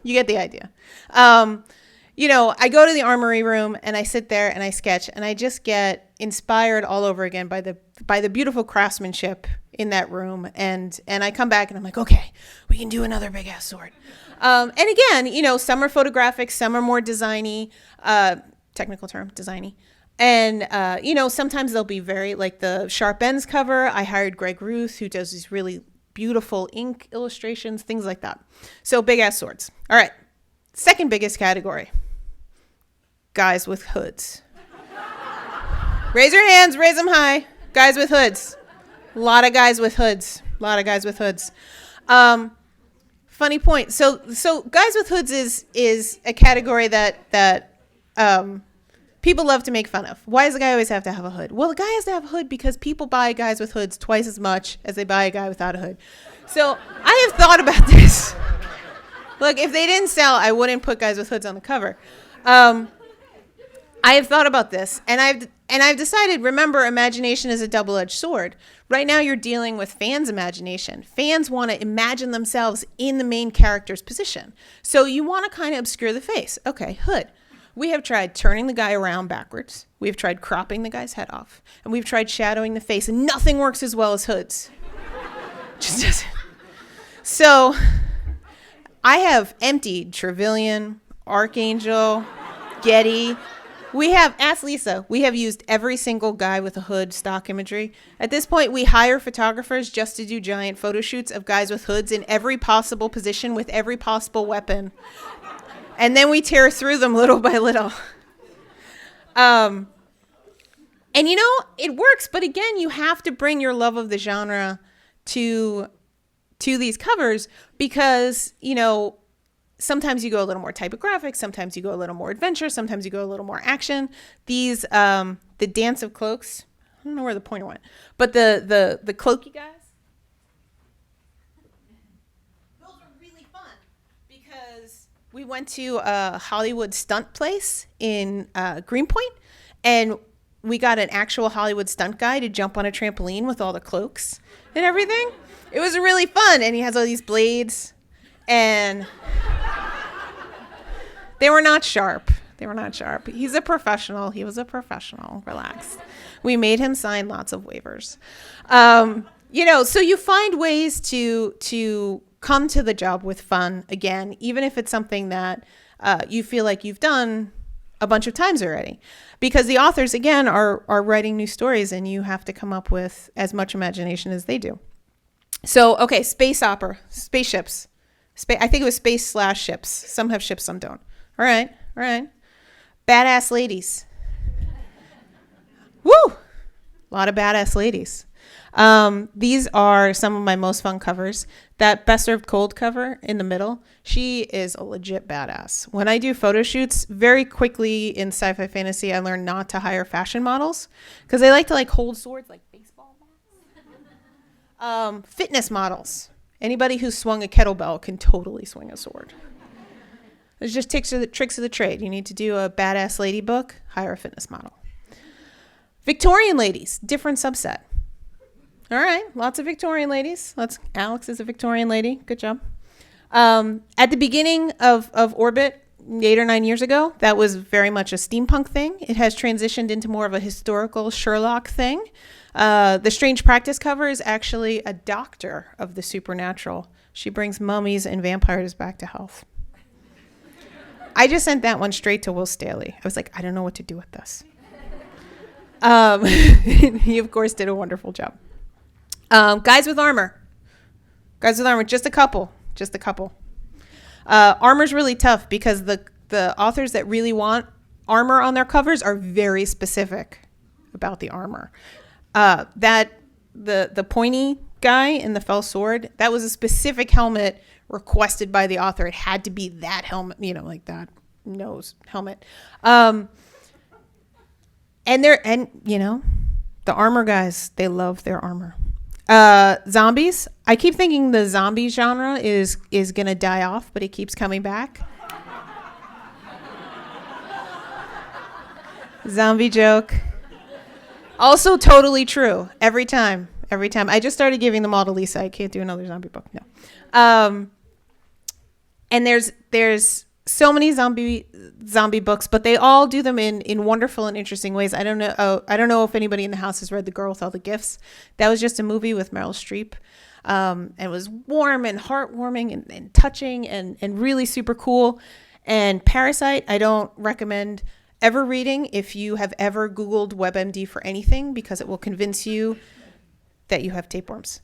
You get the idea. I go to the Armory room and I sit there and I sketch and I just get inspired all over again by the beautiful craftsmanship in that room. And I come back and I'm like, okay, we can do another big ass sword. And again, some are photographic, some are more designy, technical term, designy. And, sometimes they'll be very, like the Sharp Ends cover. I hired Greg Ruth, who does these really beautiful ink illustrations, things like that. So big ass swords. All right. Second biggest category, guys with hoods. Raise your hands, raise them high. Guys with hoods. A lot of guys with hoods. Funny point. So guys with hoods is a category that people love to make fun of. Why does a guy always have to have a hood? Well, the guy has to have a hood because people buy guys with hoods twice as much as they buy a guy without a hood. So I have thought about this. Look, if they didn't sell, I wouldn't put guys with hoods on the cover. I have thought about this, and I've decided, remember, imagination is a double-edged sword. Right now, you're dealing with fans' imagination. Fans want to imagine themselves in the main character's position. So you want to kind of obscure the face. Okay, hood. We have tried turning the guy around backwards. We've tried cropping the guy's head off. And we've tried shadowing the face, and nothing works as well as hoods. Just doesn't. So I have emptied Trevelyan, Archangel, Getty. Ask Lisa, we have used every single guy with a hood stock imagery. At this point, we hire photographers just to do giant photo shoots of guys with hoods in every possible position with every possible weapon. And then we tear through them little by little. And it works, but again, you have to bring your love of the genre to these covers because, sometimes you go a little more typographic, sometimes you go a little more adventure, sometimes you go a little more action. These, the Dance of Cloaks, I don't know where the pointer went, but the cloaky guys, those are really fun because we went to a Hollywood stunt place in Greenpoint, and we got an actual Hollywood stunt guy to jump on a trampoline with all the cloaks and everything. It was really fun, and he has all these blades, and they were not sharp. They were not sharp. He's a professional. He was a professional. Relax. We made him sign lots of waivers. So you find ways to come to the job with fun again, even if it's something that you feel like you've done a bunch of times already, because the authors again are writing new stories, and you have to come up with as much imagination as they do. So, okay, space opera, spaceships. I think it was space/ships. Some have ships, some don't. All right. Badass ladies. Woo! A lot of badass ladies. These are some of my most fun covers. That Best Served Cold cover in the middle, she is a legit badass. When I do photo shoots, very quickly in sci-fi fantasy, I learned not to hire fashion models because they like to hold swords like baseball bats. Fitness models. Anybody who's swung a kettlebell can totally swing a sword. It's just tricks of the trade. You need to do a badass lady book, hire a fitness model. Victorian ladies, different subset. All right, lots of Victorian ladies. Alex is a Victorian lady. Good job. At the beginning of Orbit, 8 or 9 years ago, that was very much a steampunk thing. It has transitioned into more of a historical Sherlock thing. The Strange Practice cover is actually a doctor of the supernatural. She brings mummies and vampires back to health. I just sent that one straight to Will Staley. I was like, I don't know what to do with this. He, of course, did a wonderful job. Guys with armor, just a couple. Armor's really tough because the authors that really want armor on their covers are very specific about the armor. The pointy guy in the fell sword, that was a specific helmet requested by the author. It had to be that helmet, like that nose helmet. The armor guys, they love their armor. Zombies. I keep thinking the zombie genre is gonna die off, but it keeps coming back. Zombie joke. Also totally true. Every time. I just started giving them all to Lisa. I can't do another zombie book. No. And there's so many zombie books, but they all do them in wonderful and interesting ways. I don't know if anybody in the house has read The Girl with All the Gifts. That was just a movie with Meryl Streep. And it was warm and heartwarming and touching and really super cool. And Parasite, I don't recommend ever reading if you have ever Googled WebMD for anything, because it will convince you that you have tapeworms.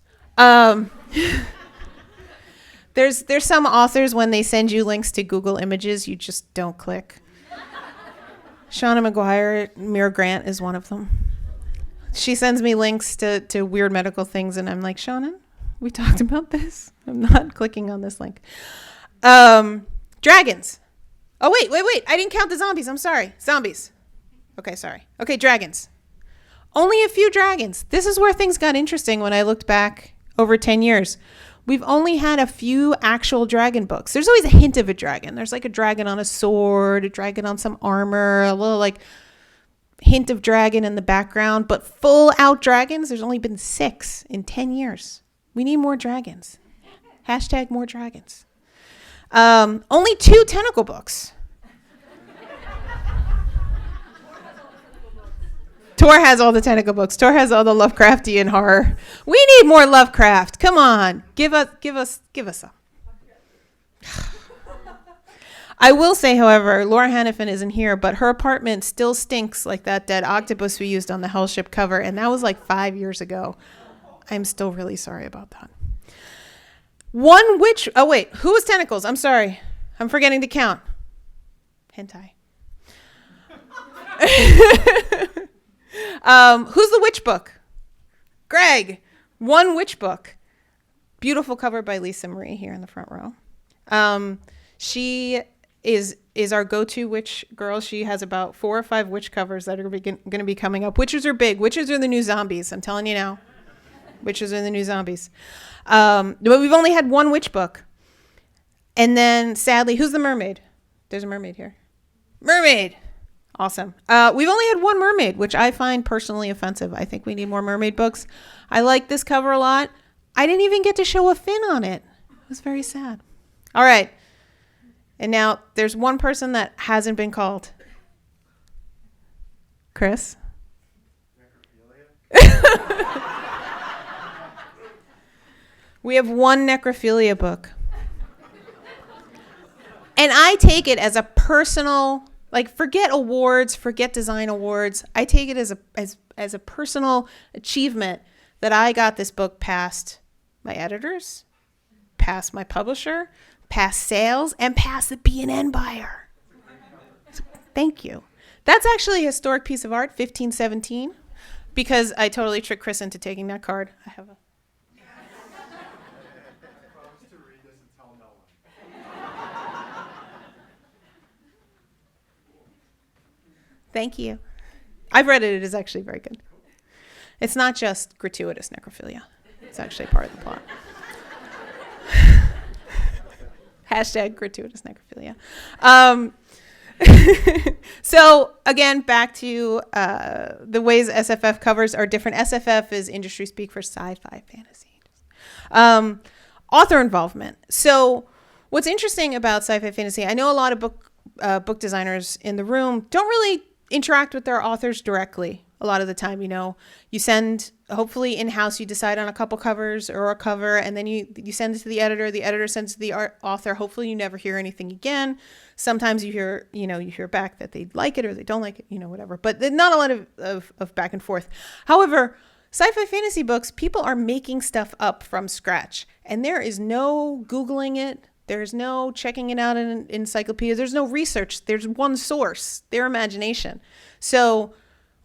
There's some authors, when they send you links to Google Images, you just don't click. Shauna McGuire, Mira Grant is one of them. She sends me links to weird medical things, and I'm like, Shauna, we talked about this. I'm not clicking on this link. Dragons. Oh, wait. I didn't count the zombies. I'm sorry. Zombies. Okay, sorry. Okay, dragons. Only a few dragons. This is where things got interesting when I looked back over 10 years. We've only had a few actual dragon books. There's always a hint of a dragon. There's like a dragon on a sword, a dragon on some armor, a little hint of dragon in the background. But full out dragons, there's only been 6 in 10 years. We need more dragons. # more dragons. Only 2 tentacle books. Tor has all the tentacle books. Tor has all the Lovecraftian horror. We need more Lovecraft. Come on. Give us some. I will say, however, Laura Hannafin isn't here, but her apartment still stinks like that dead octopus we used on the Hellship cover, and that was 5 years ago. I'm still really sorry about that. Oh wait, who was tentacles? I'm sorry. I'm forgetting to count. Hentai. Who's the witch book? Greg. One witch book. Beautiful cover by Lisa Marie here in the front row. She is our go-to witch girl. She has about 4 or 5 witch covers that are going to be coming up. Witches are big. Witches are the new zombies. I'm telling you now. Witches are the new zombies. But we've only had one witch book. And then, sadly, who's the mermaid? There's a mermaid here. Mermaid! Awesome. We've only had one mermaid, which I find personally offensive. I think we need more mermaid books. I like this cover a lot. I didn't even get to show a fin on it. It was very sad. All right. And now there's one person that hasn't been called. Chris? We have one necrophilia book. And I take it as a personal, like, forget awards, forget design awards. I take it as a personal achievement that I got this book past my editors, past my publisher, past sales, and past the B&N buyer. So, thank you. That's actually a historic piece of art, 1517, because I totally tricked Chris into taking that card. I have a... Thank you. I've read it. It is actually very good. It's not just gratuitous necrophilia. It's actually part of the plot. Hashtag gratuitous necrophilia. So again, back to the ways SFF covers are different. SFF is industry speak for sci-fi fantasy. Author involvement. So what's interesting about sci-fi fantasy, I know a lot of book designers in the room don't really interact with their authors directly. A lot of the time, you send, hopefully in-house, you decide on a couple covers or a cover, and then you send it to the editor sends it to the author. Hopefully you never hear anything again. Sometimes you hear back that they like it or they don't like it, whatever. But not a lot of back and forth. However, sci-fi fantasy books, people are making stuff up from scratch, and there is no Googling it. There's no checking it out in an encyclopedia. There's no research. There's one source, their imagination. So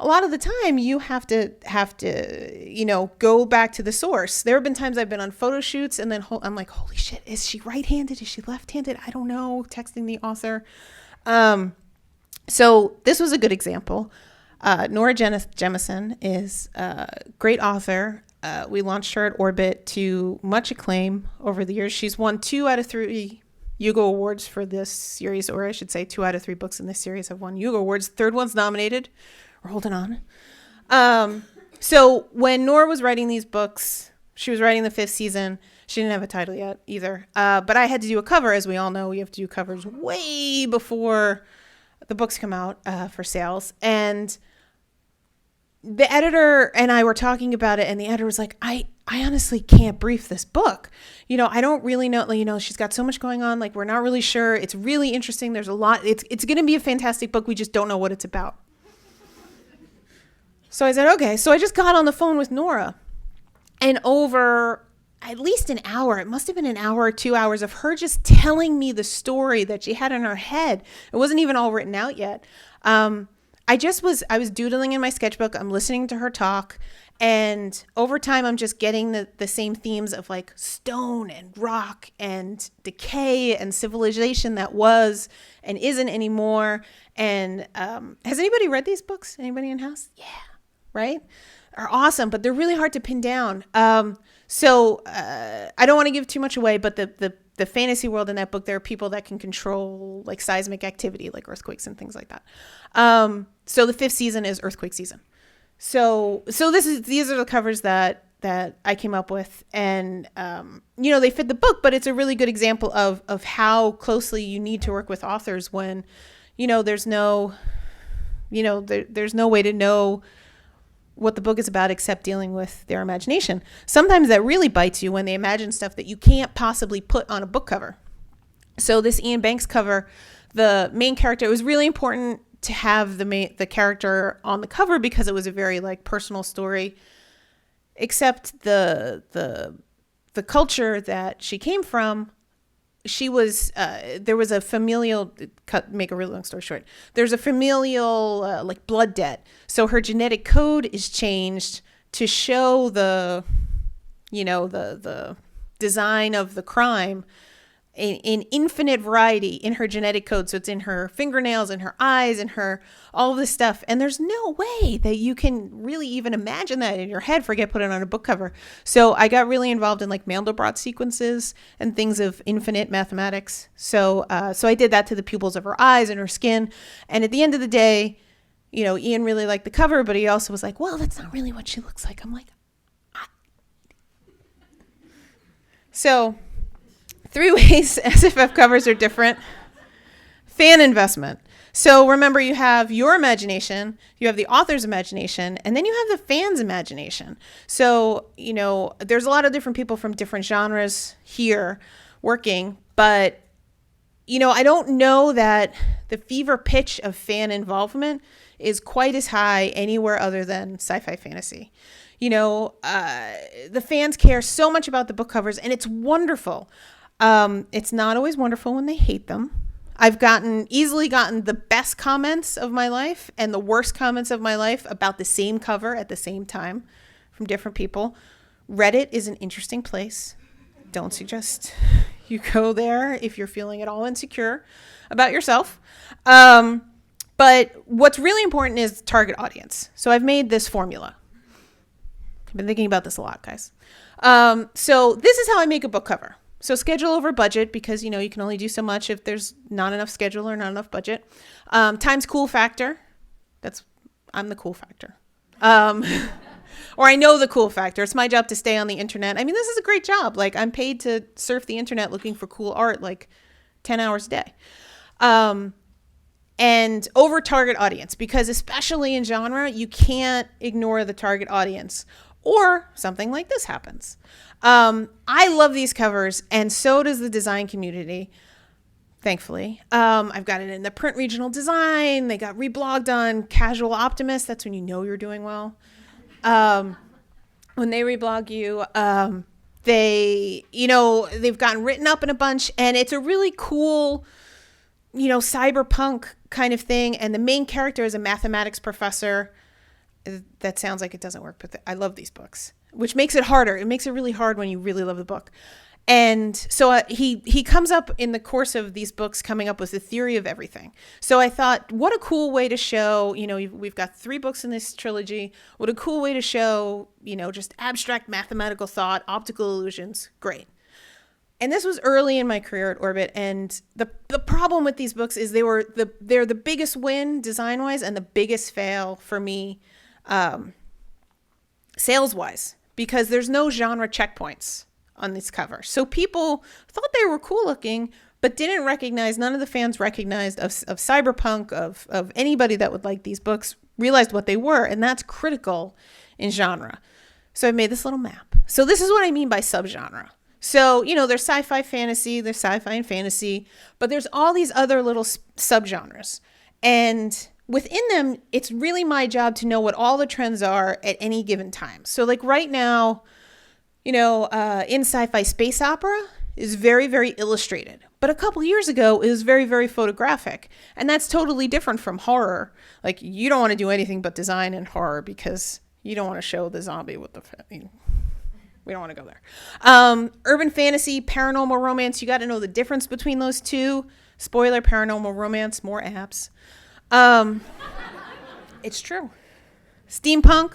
a lot of the time you have to, go back to the source. There have been times I've been on photo shoots and then I'm like, holy shit, is she right-handed? Is she left-handed? I don't know. Texting the author. So this was a good example. Nora Jemison is a great author. We launched her at Orbit to much acclaim over the years. She's won 2 out of 3 Hugo Awards for this series, or I should say 2 out of 3 books in this series have won Hugo Awards. Third one's nominated. We're holding on. So when Nora was writing these books, she was writing the 5th season. She didn't have a title yet either. But I had to do a cover. As we all know, we have to do covers way before the books come out for sales. And the editor and I were talking about it, and the editor was like, I honestly can't brief this book. I don't really know, she's got so much going on. Like, we're not really sure. It's really interesting. There's a lot. It's going to be a fantastic book. We just don't know what it's about. So I said, okay. So I just got on the phone with Nora, and over at least an hour, it must have been an hour or 2 hours of her just telling me the story that she had in her head. It wasn't even all written out yet. I was doodling in my sketchbook. I'm listening to her talk. And over time, I'm just getting the same themes of like stone and rock and decay and civilization that was and isn't anymore. And has anybody read these books? Anybody in house? Yeah, right? Are awesome, but they're really hard to pin down. So I don't want to give too much away, but the fantasy world in that book, there are people that can control like seismic activity, like earthquakes and things like that. So the 5th season is earthquake season. So these are the covers that I came up with, and they fit the book, but it's a really good example of how closely you need to work with authors when there's no way to know what the book is about except dealing with their imagination. Sometimes that really bites you when they imagine stuff that you can't possibly put on a book cover. So this Ian Banks cover, the main character, it was really important to have the character on the cover because it was a very like personal story, except the culture that she came from, she was there was a familial make a really long story short, there's a familial like blood debt, so her genetic code is changed to show the design of the crime in infinite variety in her genetic code. So it's in her fingernails, in her eyes, in her, all of this stuff. And there's no way that you can really even imagine that in your head, forget put it on a book cover. So I got really involved in like Mandelbrot sequences and things of infinite mathematics. So I did that to the pupils of her eyes and her skin. And at the end of the day, you know, Ian really liked the cover, but he also was like, well, that's not really what she looks like. I'm like, So 3 ways SFF covers are different. Fan investment. So remember, you have your imagination, you have the author's imagination, and then you have the fan's imagination. So, you know, there's a lot of different people from different genres here working, but, you know, I don't know that the fever pitch of fan involvement is quite as high anywhere other than sci-fi fantasy. You know, the fans care so much about the book covers, and it's wonderful. It's not always wonderful when they hate them. I've easily gotten the best comments of my life and the worst comments of my life about the same cover at the same time from different people. Reddit is an interesting place. Don't suggest you go there if you're feeling at all insecure about yourself. But what's really important is target audience. So I've made this formula. I've been thinking about this a lot, guys. So this is how I make a book cover. So schedule over budget, because, you know, you can only do so much if there's not enough schedule or not enough budget. Times cool factor. I'm the cool factor. Or I know the cool factor. It's my job to stay on the internet. I mean, this is a great job. Like, I'm paid to surf the internet looking for cool art, like 10 hours a day. And over target audience, because especially in genre, you can't ignore the target audience, or something like this happens. I love these covers, and so does the design community, thankfully. I've got it in the print regional design. They got reblogged on Casual Optimist. That's when you know you're doing well. When they reblog you, they've gotten written up in a bunch, and it's a really cool, you know, cyberpunk kind of thing. And the main character is a mathematics professor. That sounds like it doesn't work, but I love these books, which makes it harder. It makes it really hard when you really love the book. And so he comes up in the course of these books coming up with the theory of everything. So I thought, what a cool way to show, you know, we've got 3 books in this trilogy. What a cool way to show, you know, just abstract mathematical thought, optical illusions. Great. And this was early in my career at Orbit. And the problem with these books is they're the biggest win design-wise and the biggest fail for me sales-wise, because there's no genre checkpoints on this cover. So people thought they were cool looking, but didn't recognize, none of the fans recognized of cyberpunk, of anybody that would like these books, realized what they were. And that's critical in genre. So I made this little map. So this is what I mean by subgenre. So, you know, there's sci-fi fantasy, there's sci-fi and fantasy, but there's all these other little subgenres. And within them, it's really my job to know what all the trends are at any given time. So like right now, you know, in sci-fi, space opera is very, very illustrated. But a couple years ago, it was very, very photographic. And that's totally different from horror. Like, you don't want to do anything but design in horror, because you don't want to show the zombie with the... we don't want to go there. Urban fantasy, paranormal romance, you got to know the difference between those two. Spoiler, paranormal romance, more apps. It's true. Steampunk,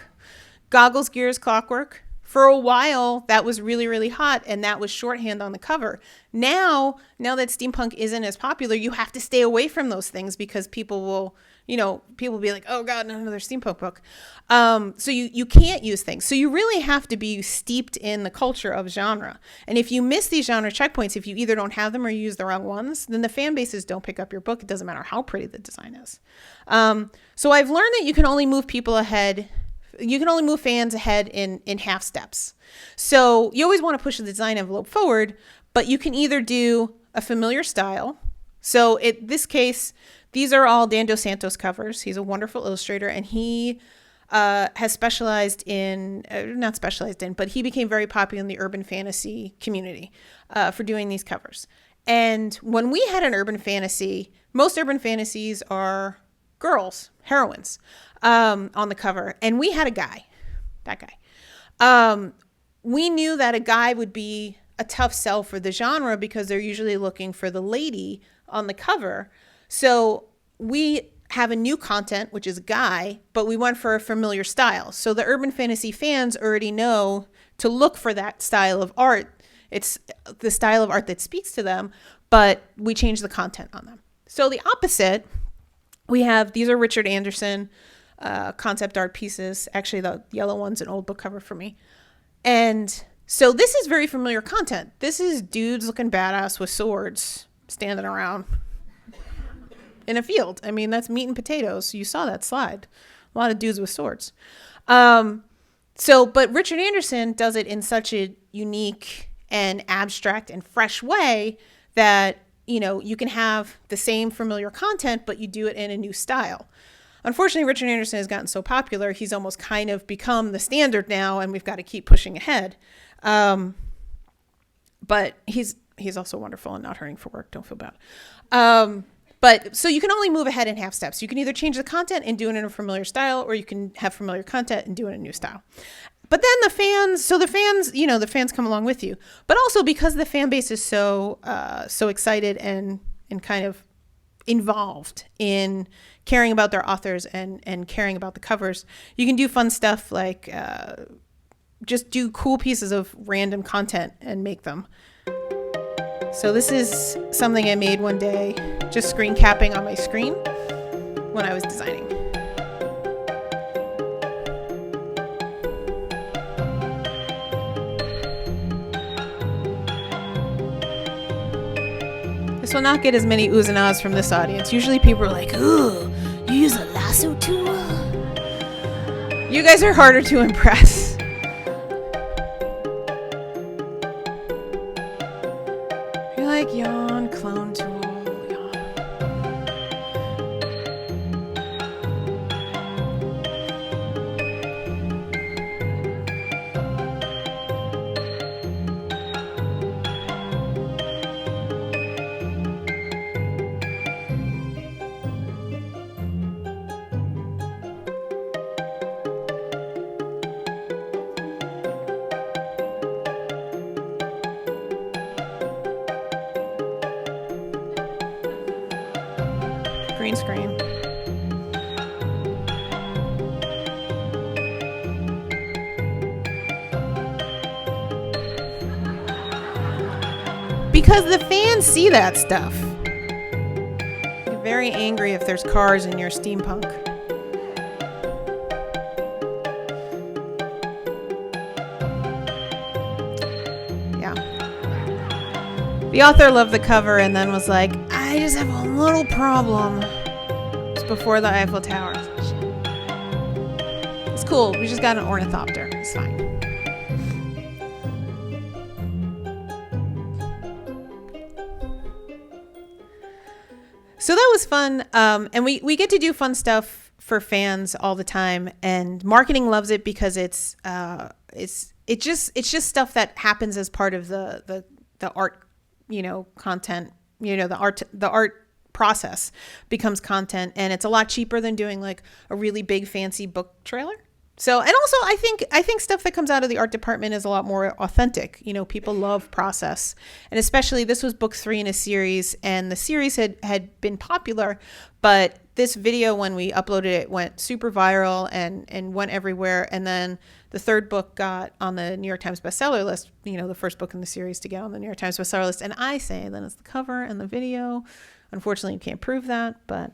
goggles, gears, clockwork. For a while, that was really, really hot, and that was shorthand on the cover. Now that steampunk isn't as popular, you have to stay away from those things, because people will be like, oh God, not another steampunk book. So you can't use things. So you really have to be steeped in the culture of genre. And if you miss these genre checkpoints, if you either don't have them or you use the wrong ones, then the fan bases don't pick up your book. It doesn't matter how pretty the design is. So I've learned that you can only move people ahead. You can only move fans ahead in half steps. So you always want to push the design envelope forward, but you can either do a familiar style. So in this case, these are all Dan Dos Santos covers. He's a wonderful illustrator, and he has specialized in, not specialized in, but he became very popular in the urban fantasy community for doing these covers. And when we had an urban fantasy, most urban fantasies are girls, heroines, on the cover. And we had that guy. We knew that a guy would be a tough sell for the genre because they're usually looking for the lady on the cover. So we have a new content, which is a guy, but we went for a familiar style. So the urban fantasy fans already know to look for that style of art. It's the style of art that speaks to them, but we change the content on them. So the opposite, we have, these are Richard Anderson concept art pieces. Actually, the yellow one's an old book cover for me. And so this is very familiar content. This is dudes looking badass with swords standing around in a field. I mean, that's meat and potatoes. You saw that slide. A lot of dudes with swords. But Richard Anderson does it in such a unique and abstract and fresh way that, you know, you can have the same familiar content, but you do it in a new style. Unfortunately, Richard Anderson has gotten so popular, he's almost kind of become the standard now, and we've got to keep pushing ahead. But he's also wonderful and not hurting for work. Don't feel bad. But so you can only move ahead in half steps. You can either change the content and do it in a familiar style, or you can have familiar content and do it in a new style. But then the fans come along with you. But also because the fan base is so excited and kind of involved in caring about their authors and caring about the covers, you can do fun stuff like just do cool pieces of random content and make them. So this is something I made one day, just screen capping on my screen when I was designing. This will not get as many oohs and ahs from this audience. Usually people are like, ooh, you use a lasso tool? You guys are harder to impress. You're like, yawn, clone tool, yawn. Green screen. Because the fans see that stuff. You're very angry if there's cars in your steampunk. Yeah. The author loved the cover and then was like, I just have a little problem. It's before the Eiffel Tower. It's cool. We just got an ornithopter. It's fine. So that was fun. And we get to do fun stuff for fans all the time. And marketing loves it because it's just stuff that happens as part of the art, content. The art process becomes content, and it's a lot cheaper than doing like a really big fancy book trailer. So, and also I think stuff that comes out of the art department is a lot more authentic. People love process, and especially this was book 3 in a series, and the series had been popular, but this video, when we uploaded it, went super viral and went everywhere. And then the third book got on the New York Times bestseller list, the first book in the series to get on the New York Times bestseller list. And I say that it's the cover and the video. Unfortunately, you can't prove that, but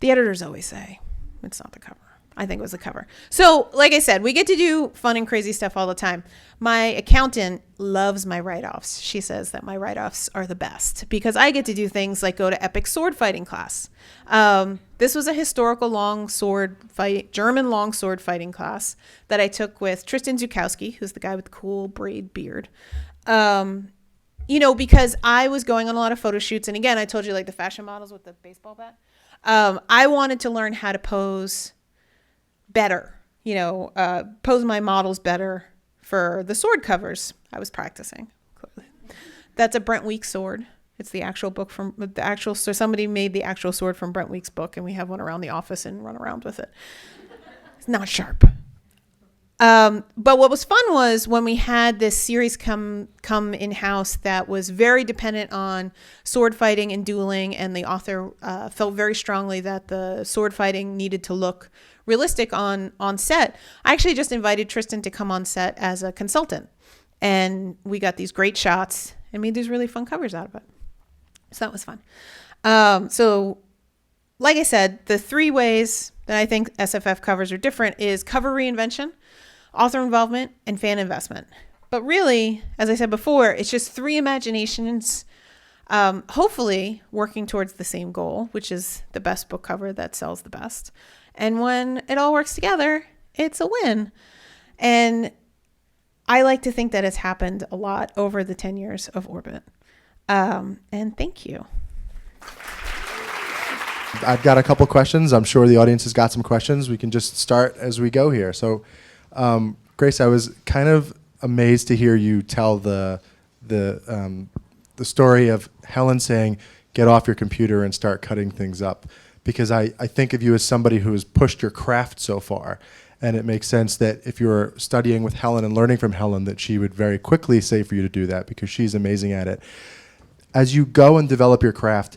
the editors always say it's not the cover. I think it was the cover. So like I said, we get to do fun and crazy stuff all the time. My accountant loves my write-offs. She says that my write-offs are the best because I get to do things like go to epic sword fighting class. This was a historical German long sword fighting class that I took with Tristan Zukowski, who's the guy with the cool braid beard. Because I was going on a lot of photo shoots. And again, I told you, like the fashion models with the baseball bat. I wanted to learn how to pose better, pose my models better for the sword covers I was practicing. That's a Brent Weeks sword. It's the actual book so somebody made the actual sword from Brent Weeks' book, and we have one around the office and run around with it. It's not sharp. But what was fun was when we had this series come in-house that was very dependent on sword fighting and dueling, and the author felt very strongly that the sword fighting needed to look realistic on set. I actually just invited Tristan to come on set as a consultant, and we got these great shots and made these really fun covers out of it. So that was fun. So like I said, the 3 ways that I think SFF covers are different is cover reinvention, author involvement, and fan investment. But really, as I said before, it's just 3 imaginations, hopefully working towards the same goal, which is the best book cover that sells the best. And when it all works together, it's a win. And I like to think that it's happened a lot over the 10 years of Orbit. And thank you. I've got a couple questions. I'm sure the audience has got some questions. We can just start as we go here. So, Grace, I was kind of amazed to hear you tell the story of Helen saying, "Get off your computer and start cutting things up," because I think of you as somebody who has pushed your craft so far, and it makes sense that if you're studying with Helen and learning from Helen, that she would very quickly say for you to do that because she's amazing at it. As you go and develop your craft,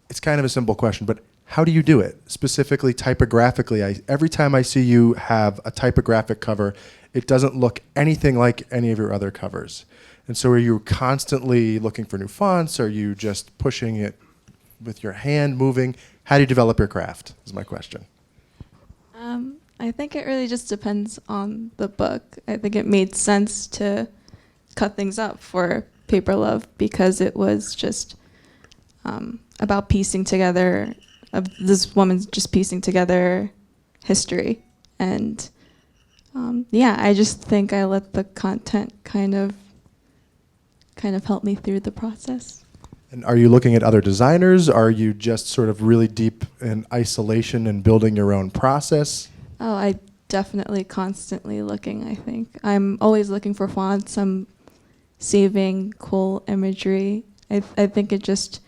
it's kind of a simple question, but how do you do it? Specifically, typographically, every time I see you have a typographic cover, it doesn't look anything like any of your other covers. And so are you constantly looking for new fonts? Are you just pushing it with your hand, moving? How do you develop your craft is my question. I think it really just depends on the book. I think it made sense to cut things up for Paper Love because it was just about piecing together of this woman's just piecing together history. And I just think I let the content kind of help me through the process. And are you looking at other designers? Are you just sort of really deep in isolation and building your own process? Oh, I definitely constantly looking, I think. I'm always looking for fonts. I'm saving cool imagery. I think it just...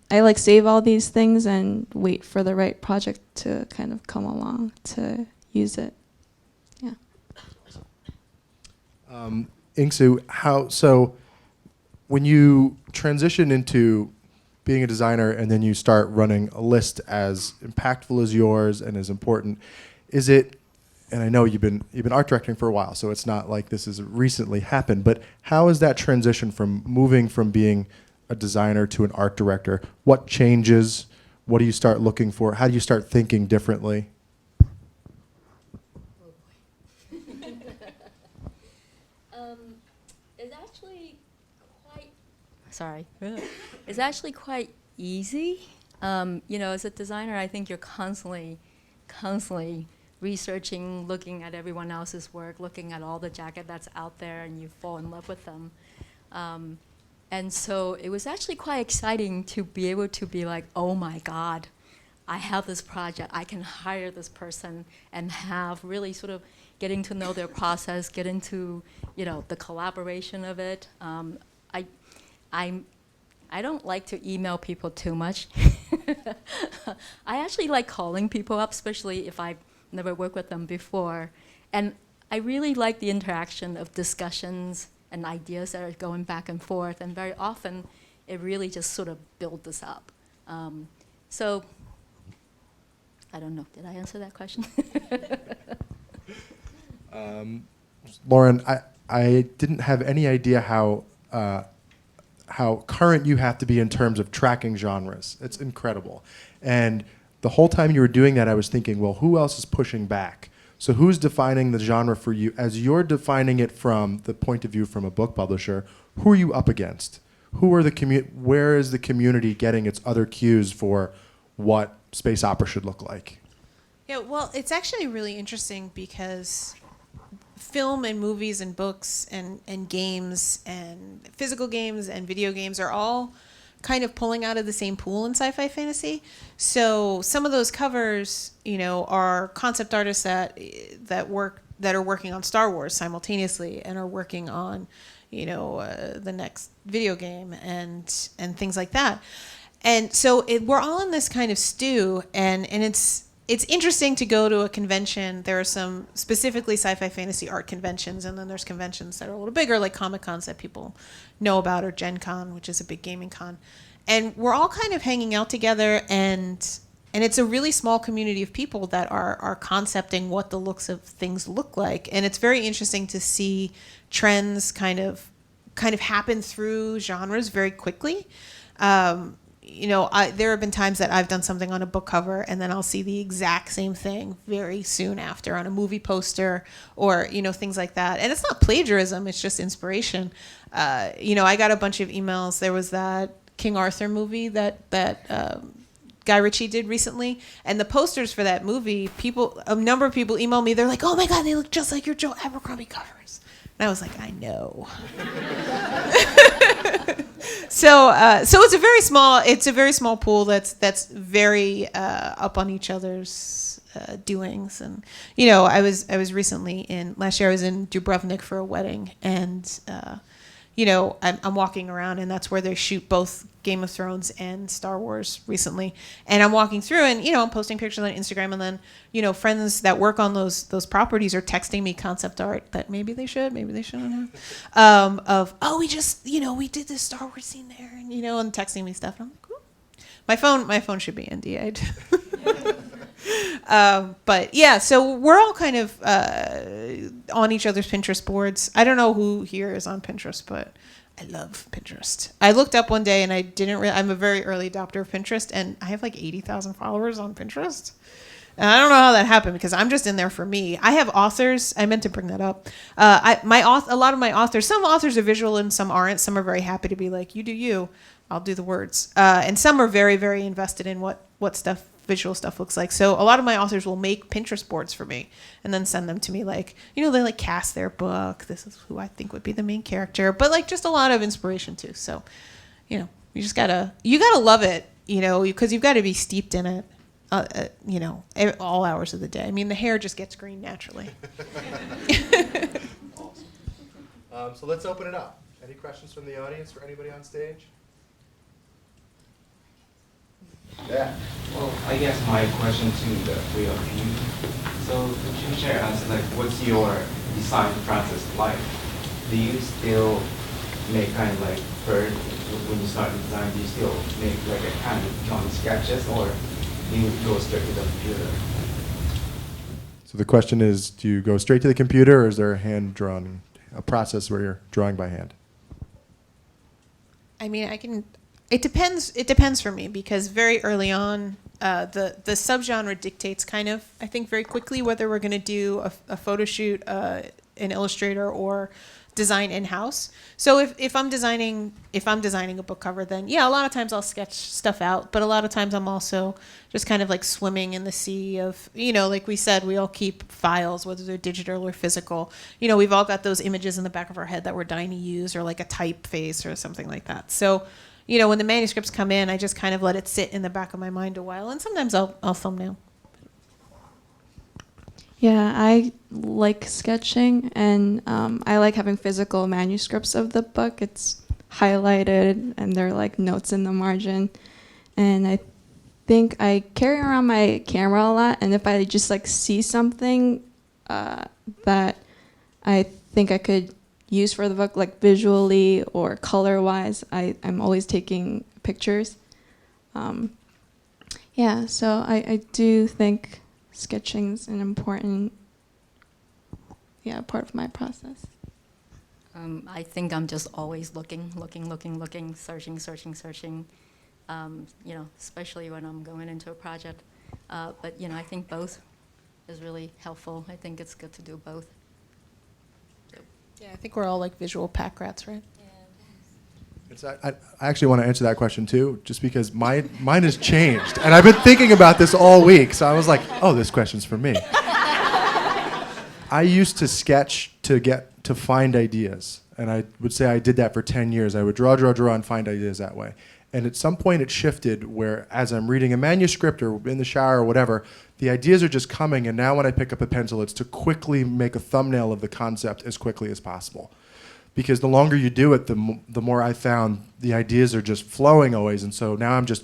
I save all these things and wait for the right project to kind of come along to use it. Yeah. Ingsu, so when you transition into being a designer and then you start running a list as impactful as yours and as important, is it, and I know you've been art directing for a while, so it's not like this has recently happened, but how is that transition from moving from being a designer to an art director? What changes? What do you start looking for? How do you start thinking differently? It's actually quite easy. As a designer, I think you're constantly researching, looking at everyone else's work, looking at all the jacket that's out there, and you fall in love with them. And so it was actually quite exciting to be able to be like, oh my God, I have this project. I can hire this person and have really sort of getting to know their process, get into, the collaboration of it. I don't like to email people too much. I actually like calling people up, especially if I've never worked with them before. And I really like the interaction of discussions and ideas that are going back and forth. And very often, it really just sort of builds us up. So, I don't know. Did I answer that question? Lauren, I didn't have any idea how current you have to be in terms of tracking genres. It's incredible. And the whole time you were doing that, I was thinking, well, who else is pushing back? So who's defining the genre for you? As you're defining it from the point of view from a book publisher, who are you up against? Where is the community getting its other cues for what space opera should look like? Yeah, well, it's actually really interesting because film and movies and books and games and physical games and video games are all kind of pulling out of the same pool in sci-fi fantasy. So some of those covers, are concept artists that are working on Star Wars simultaneously and are working on, the next video game and things like that. And so we're all in this kind of stew, and it's it's interesting to go to a convention. There are some specifically sci-fi fantasy art conventions, and then there's conventions that are a little bigger, like Comic-Cons that people know about, or Gen Con, which is a big gaming con. And we're all kind of hanging out together, and it's a really small community of people that are concepting what the looks of things look like. And it's very interesting to see trends kind of happen through genres very quickly. There have been times that I've done something on a book cover, and then I'll see the exact same thing very soon after on a movie poster, or things like that. And it's not plagiarism; it's just inspiration. I got a bunch of emails. There was that King Arthur movie that Guy Ritchie did recently, and the posters for that movie, a number of people emailed me. They're like, "Oh my God, they look just like your Joe Abercrombie covers." And I was like, I know. So it's a very small pool that's very up on each other's doings. And I was recently last year I was in Dubrovnik for a wedding, and I'm walking around, and that's where they shoot both Game of Thrones and Star Wars recently. And I'm walking through, and I'm posting pictures on Instagram, and then friends that work on those properties are texting me concept art that maybe they shouldn't have, we just we did this Star Wars scene there, and and texting me stuff. And I'm like, ooh. My phone should be NDA'd. But yeah, so we're all kind of on each other's Pinterest boards. I don't know who here is on Pinterest, but I love Pinterest. I looked up one day, and I didn't I'm a very early adopter of Pinterest, and I have like 80,000 followers on Pinterest. And I don't know how that happened, because I'm just in there for me. I have authors. I meant to bring that up. A lot of my authors, some authors are visual and some aren't. Some are very happy to be like, you do you, I'll do the words. And some are very, very invested in what visual stuff looks like. So a lot of my authors will make Pinterest boards for me and then send them to me, like, they like cast their book. This is who I think would be the main character, but like just a lot of inspiration too. So, you gotta love it, because you've got to be steeped in it, all hours of the day. I mean, the hair just gets green naturally. Awesome. So let's open it up. Any questions from the audience for anybody on stage? Yeah. Well, I guess my question to the three of you. So could you share us, what's your design process like? Do you still make kind of like when you start design, do you still make like a kind of drawing sketches, or do you go straight to the computer? So the question is, do you go straight to the computer, or is there a process where you're drawing by hand? I mean, It depends for me, because very early on, the subgenre dictates kind of, I think, very quickly whether we're going to do a photo shoot, an Illustrator, or design in-house. So if I'm designing a book cover, then yeah, a lot of times I'll sketch stuff out, but a lot of times I'm also just kind of like swimming in the sea of, like we said, we all keep files, whether they're digital or physical. We've all got those images in the back of our head that we're dying to use, or like a typeface or something like that. So when the manuscripts come in, I just kind of let it sit in the back of my mind a while, and sometimes I'll thumbnail. Yeah, I like sketching, and I like having physical manuscripts of the book. It's highlighted, and there are like notes in the margin. And I think I carry around my camera a lot, and if I just like see something that I think I could use for the book, like visually or color-wise, I'm always taking pictures. So I do think sketching's an important part of my process. I think I'm just always looking, searching, especially when I'm going into a project. But I think both is really helpful. I think it's good to do both. Yeah, I think we're all like visual pack rats, right? I actually want to answer that question too, just because mine has changed, and I've been thinking about this all week. So I was like, "Oh, this question's for me." I used to sketch to find ideas, and I would say I did that for 10 years. I would draw, and find ideas that way. And at some point, it shifted where, as I'm reading a manuscript or in the shower or whatever, the ideas are just coming. And now, when I pick up a pencil, it's to quickly make a thumbnail of the concept as quickly as possible. Because the longer you do it, the more I found the ideas are just flowing always. And so now I'm just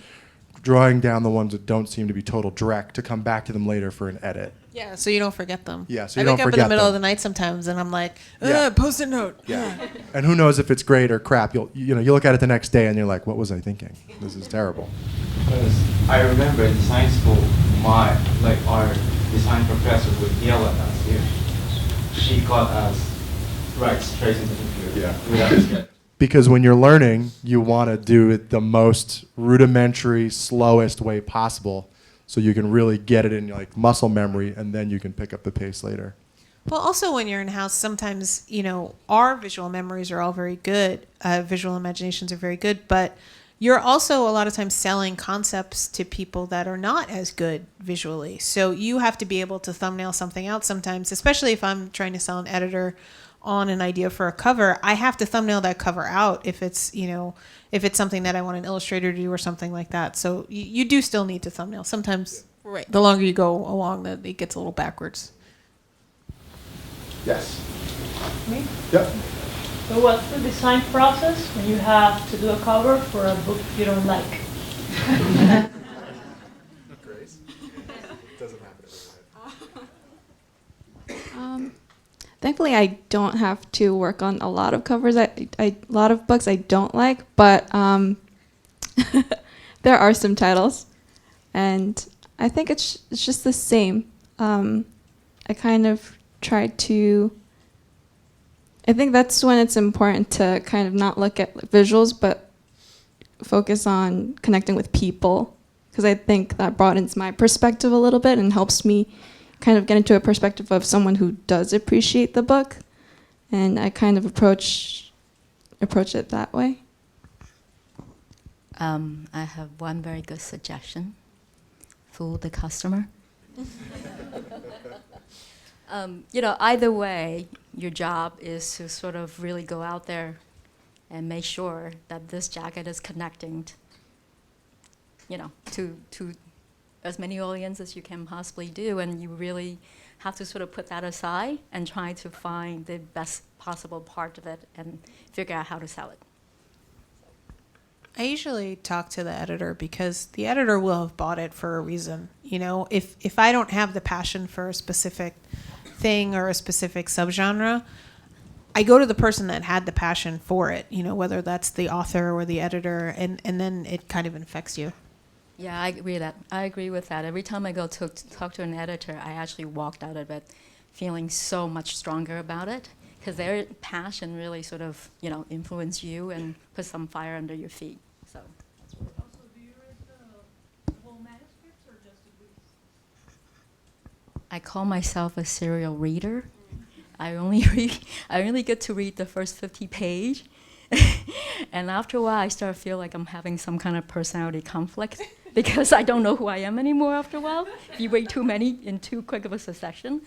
drawing down the ones that don't seem to be total dreck to come back to them later for an edit. Yeah, so you don't forget them. Yeah, so I you don't wake up in forget the middle of them. the night sometimes, and I'm like, Yeah. post-it note. Yeah. And who knows if it's great or crap. You look at it the next day and you're like, what was I thinking? This is terrible. Because I remember in design school, our design professor would yell at us if she caught us right straight into the computer. Yeah. Without sketch. Because when you're learning, you want to do it the most rudimentary, slowest way possible, so you can really get it in like muscle memory, and then you can pick up the pace later. Well, also when you're in-house, sometimes, our visual memories are all very good. Visual imaginations are very good, but you're also a lot of times selling concepts to people that are not as good visually. So you have to be able to thumbnail something out sometimes, especially if I'm trying to sell an editor on an idea for a cover. I have to thumbnail that cover out if it's, if it's something that I want an illustrator to do or something like that. So you do still need to thumbnail. Sometimes, right, the longer you go along, it gets a little backwards. Yes. Me? Yep. So what's the design process when you have to do a cover for a book you don't like? Grace? Doesn't happen Thankfully, I don't have to work on a lot of covers. A lot of books I don't like, but there are some titles, and I think it's just the same. I kind of try to. I think that's when it's important to kind of not look at visuals, but focus on connecting with people, because I think that broadens my perspective a little bit and helps me kind of get into a perspective of someone who does appreciate the book, and I kind of approach it that way. I have one very good suggestion. Fool the customer. Either way, your job is to sort of really go out there and make sure that this jacket is connecting, to as many audience as you can possibly do, and you really have to sort of put that aside and try to find the best possible part of it and figure out how to sell it. I usually talk to the editor because the editor will have bought it for a reason. If I don't have the passion for a specific thing or a specific subgenre, I go to the person that had the passion for it, whether that's the author or the editor, and then it kind of infects you. Yeah, I agree with that. Every time I go to talk to an editor, I actually walked out of it feeling so much stronger about it, because their passion really sort of, influence you and put some fire under your feet. So. Also, do you read the whole manuscripts or just the briefs? I call myself a serial reader. I only get to read the first 50 page. And after a while, I start to feel like I'm having some kind of personality conflict because I don't know who I am anymore after a while. If you read too many in too quick of a succession.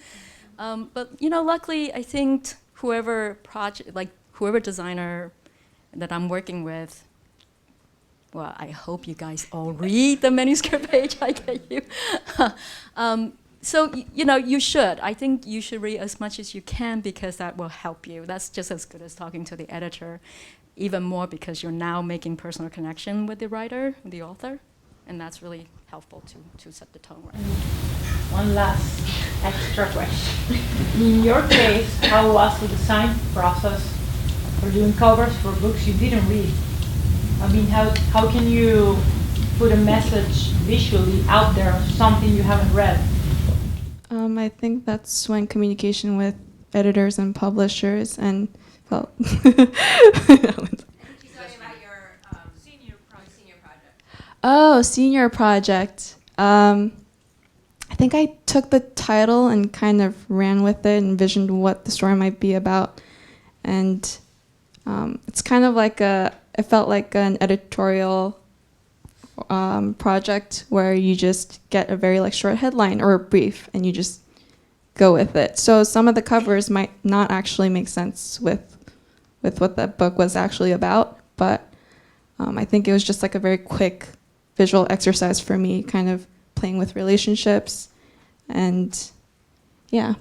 But luckily, I think whoever designer that I'm working with, well, I hope you guys all read the manuscript page I get you. So, you should. I think you should read as much as you can because that will help you. That's just as good as talking to the editor, even more because you're now making personal connection with the writer, the author, and that's really helpful to set the tone right. One last extra question. In your case, how was the design process for doing covers for books you didn't read? I mean, how can you put a message visually out there, something you haven't read? I think that's when communication with editors and publishers and, well... She's talking about your senior project. Oh, senior project. I think I took the title and kind of ran with it, envisioned what the story might be about. And it's kind of like it felt like an editorial project where you just get a very short headline or a brief and you just go with it. So some of the covers might not actually make sense with what that book was actually about, but I think it was just a very quick visual exercise for me, kind of playing with relationships, and yeah.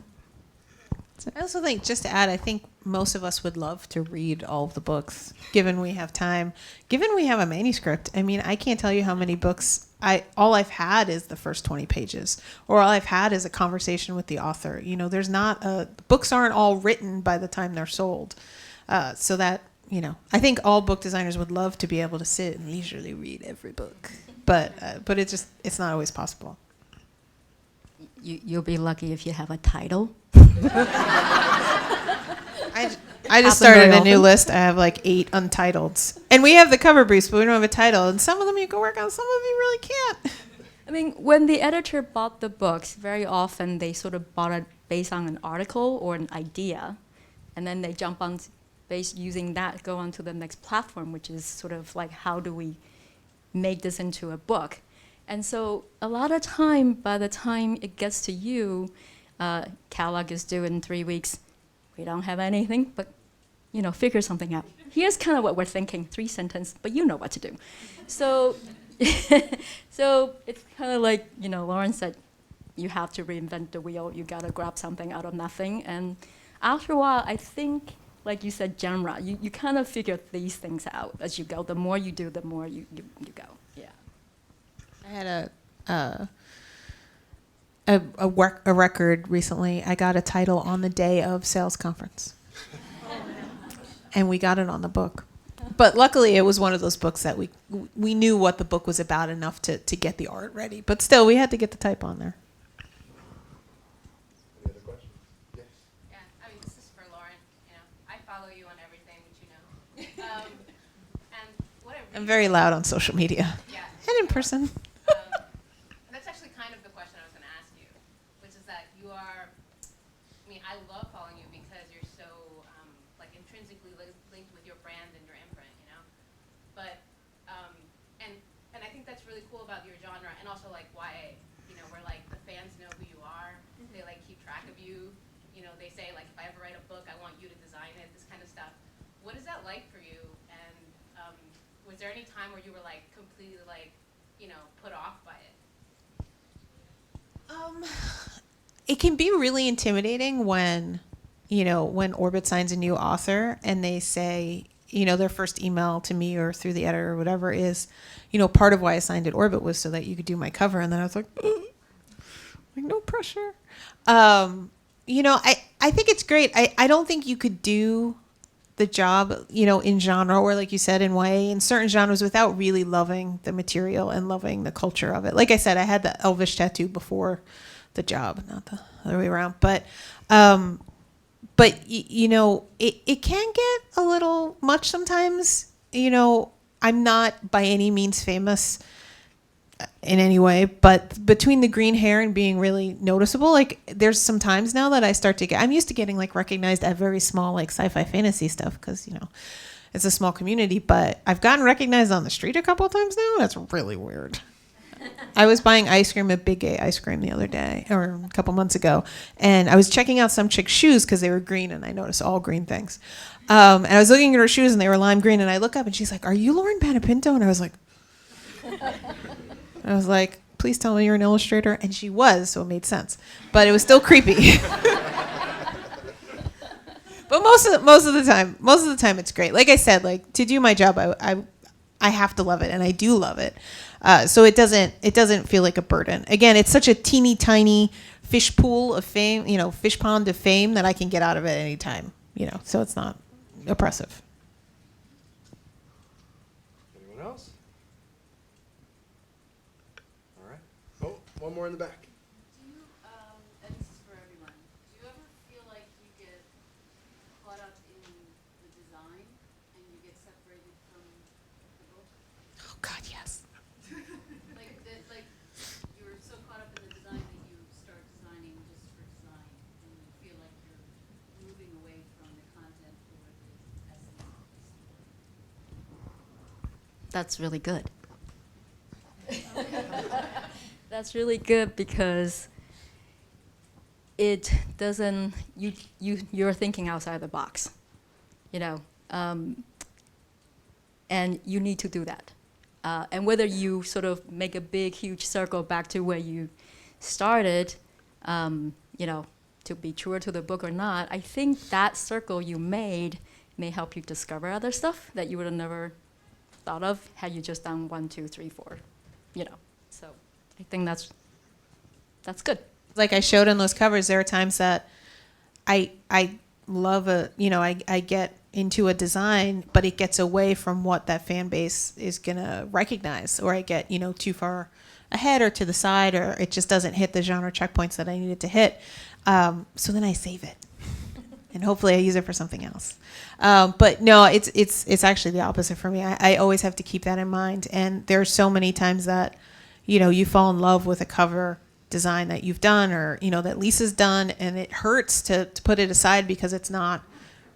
I also think, just to add, I think most of us would love to read all of the books, given we have time, given we have a manuscript. I mean, I can't tell you how many books all I've had is the first 20 pages, or all I've had is a conversation with the author. You know, books aren't all written by the time they're sold. So that, you know, I think all book designers would love to be able to sit and leisurely read every book, but it's not always possible. You'll be lucky if you have a title. I just started a new list. I have like 8 untitled's. And we have the cover briefs, but we don't have a title. And some of them you can work on, some of them you really can't. I mean, when the editor bought the books, very often they sort of bought it based on an article or an idea. And then they jump on, using that, go on to the next platform, which is sort of like, how do we make this into a book? And so a lot of time, by the time it gets to you, catalog is due in 3 weeks. We don't have anything, but, you know, figure something out. Here's kind of what we're thinking, 3 sentences, but you know what to do. So, so it's kind of like, you know, Lauren said, you have to reinvent the wheel. You got to grab something out of nothing. And after a while, I think, like you said, genre, you kind of figure these things out as you go. The more you do, the more you go. Yeah. I had a record recently. I got a title on the day of sales conference. And we got it on the book. But luckily it was one of those books that we knew what the book was about enough to get the art ready. But still, we had to get the type on there. Any other questions? Yes. Yeah, I mean, this is for Lauren. You know, I follow you on everything, which you know. And what I really I'm very loud on social media. Yeah. And in person. That's actually kind of the question I was going to ask you, which is that you are, I mean, I love following you because you're so, like, intrinsically linked with your brand and your imprint, you know? But, and I think that's really cool about your genre, and also, like, YA, you know, where, like, the fans know who you are, they, like, keep track of you, you know, they say, like, if I ever write a book, I want you to design it, this kind of stuff. What is that like for you? And was there any time where you were, like, completely, like, you know, put off by it? It can be really intimidating when, you know, when Orbit signs a new author and they say, you know, their first email to me or through the editor or whatever is, you know, part of why I signed at Orbit was so that you could do my cover. And then I was like, no pressure. You know, I think it's great. I don't think you could do the job, you know, in genre or, like you said, in YA, in certain genres without really loving the material and loving the culture of it. Like I said, I had the Elvish tattoo before the job, not the other way around. But you know, it can get a little much sometimes. You know, I'm not by any means famous in any way, but between the green hair and being really noticeable, like there's some times now that I start to I'm used to getting like recognized at very small like sci-fi fantasy stuff because, you know, it's a small community, but I've gotten recognized on the street a couple of times now. That's really weird. I was buying ice cream at Big Gay Ice Cream the other day, or a couple months ago, and I was checking out some chick's shoes because they were green, and I noticed all green things. And I was looking at her shoes, and they were lime green, and I look up, and she's like, "Are you Lauren Panepinto?" And I was like, "Please tell me you're an illustrator." And she was, so it made sense. But it was still creepy. But most of the time it's great. Like I said, like to do my job, I have to love it, and I do love it. So it doesn't feel like a burden. Again, it's such a teeny tiny fish pool of fame, you know, fish pond of fame that I can get out of it anytime, you know. So it's not oppressive. Anyone else? All right. Oh, one more in the back. Do you, and this is for everyone, do you ever feel like you get caught up in the design and you get separated from the book? Oh God, yes. Like you're so caught up in the design that you start designing just for design, and you feel like you're moving away from the content or the essence of the story. That's really good. That's really good because it doesn't, you're thinking outside the box, you know, and you need to do that. And whether you sort of make a big, huge circle back to where you started, you know, to be truer to the book or not, I think that circle you made may help you discover other stuff that you would have never thought of had you just done 1, 2, 3, 4, you know. So I think that's good. Like I showed in those covers, there are times that I love I get into a design, but it gets away from what that fan base is gonna recognize, or I get, too far ahead or to the side, or it just doesn't hit the genre checkpoints that I needed to hit. So then I save it, and hopefully I use it for something else. But no, it's actually the opposite for me. I always have to keep that in mind, and there are so many times that, you fall in love with a cover design that you've done, or that Lisa's done, and it hurts to put it aside because it's not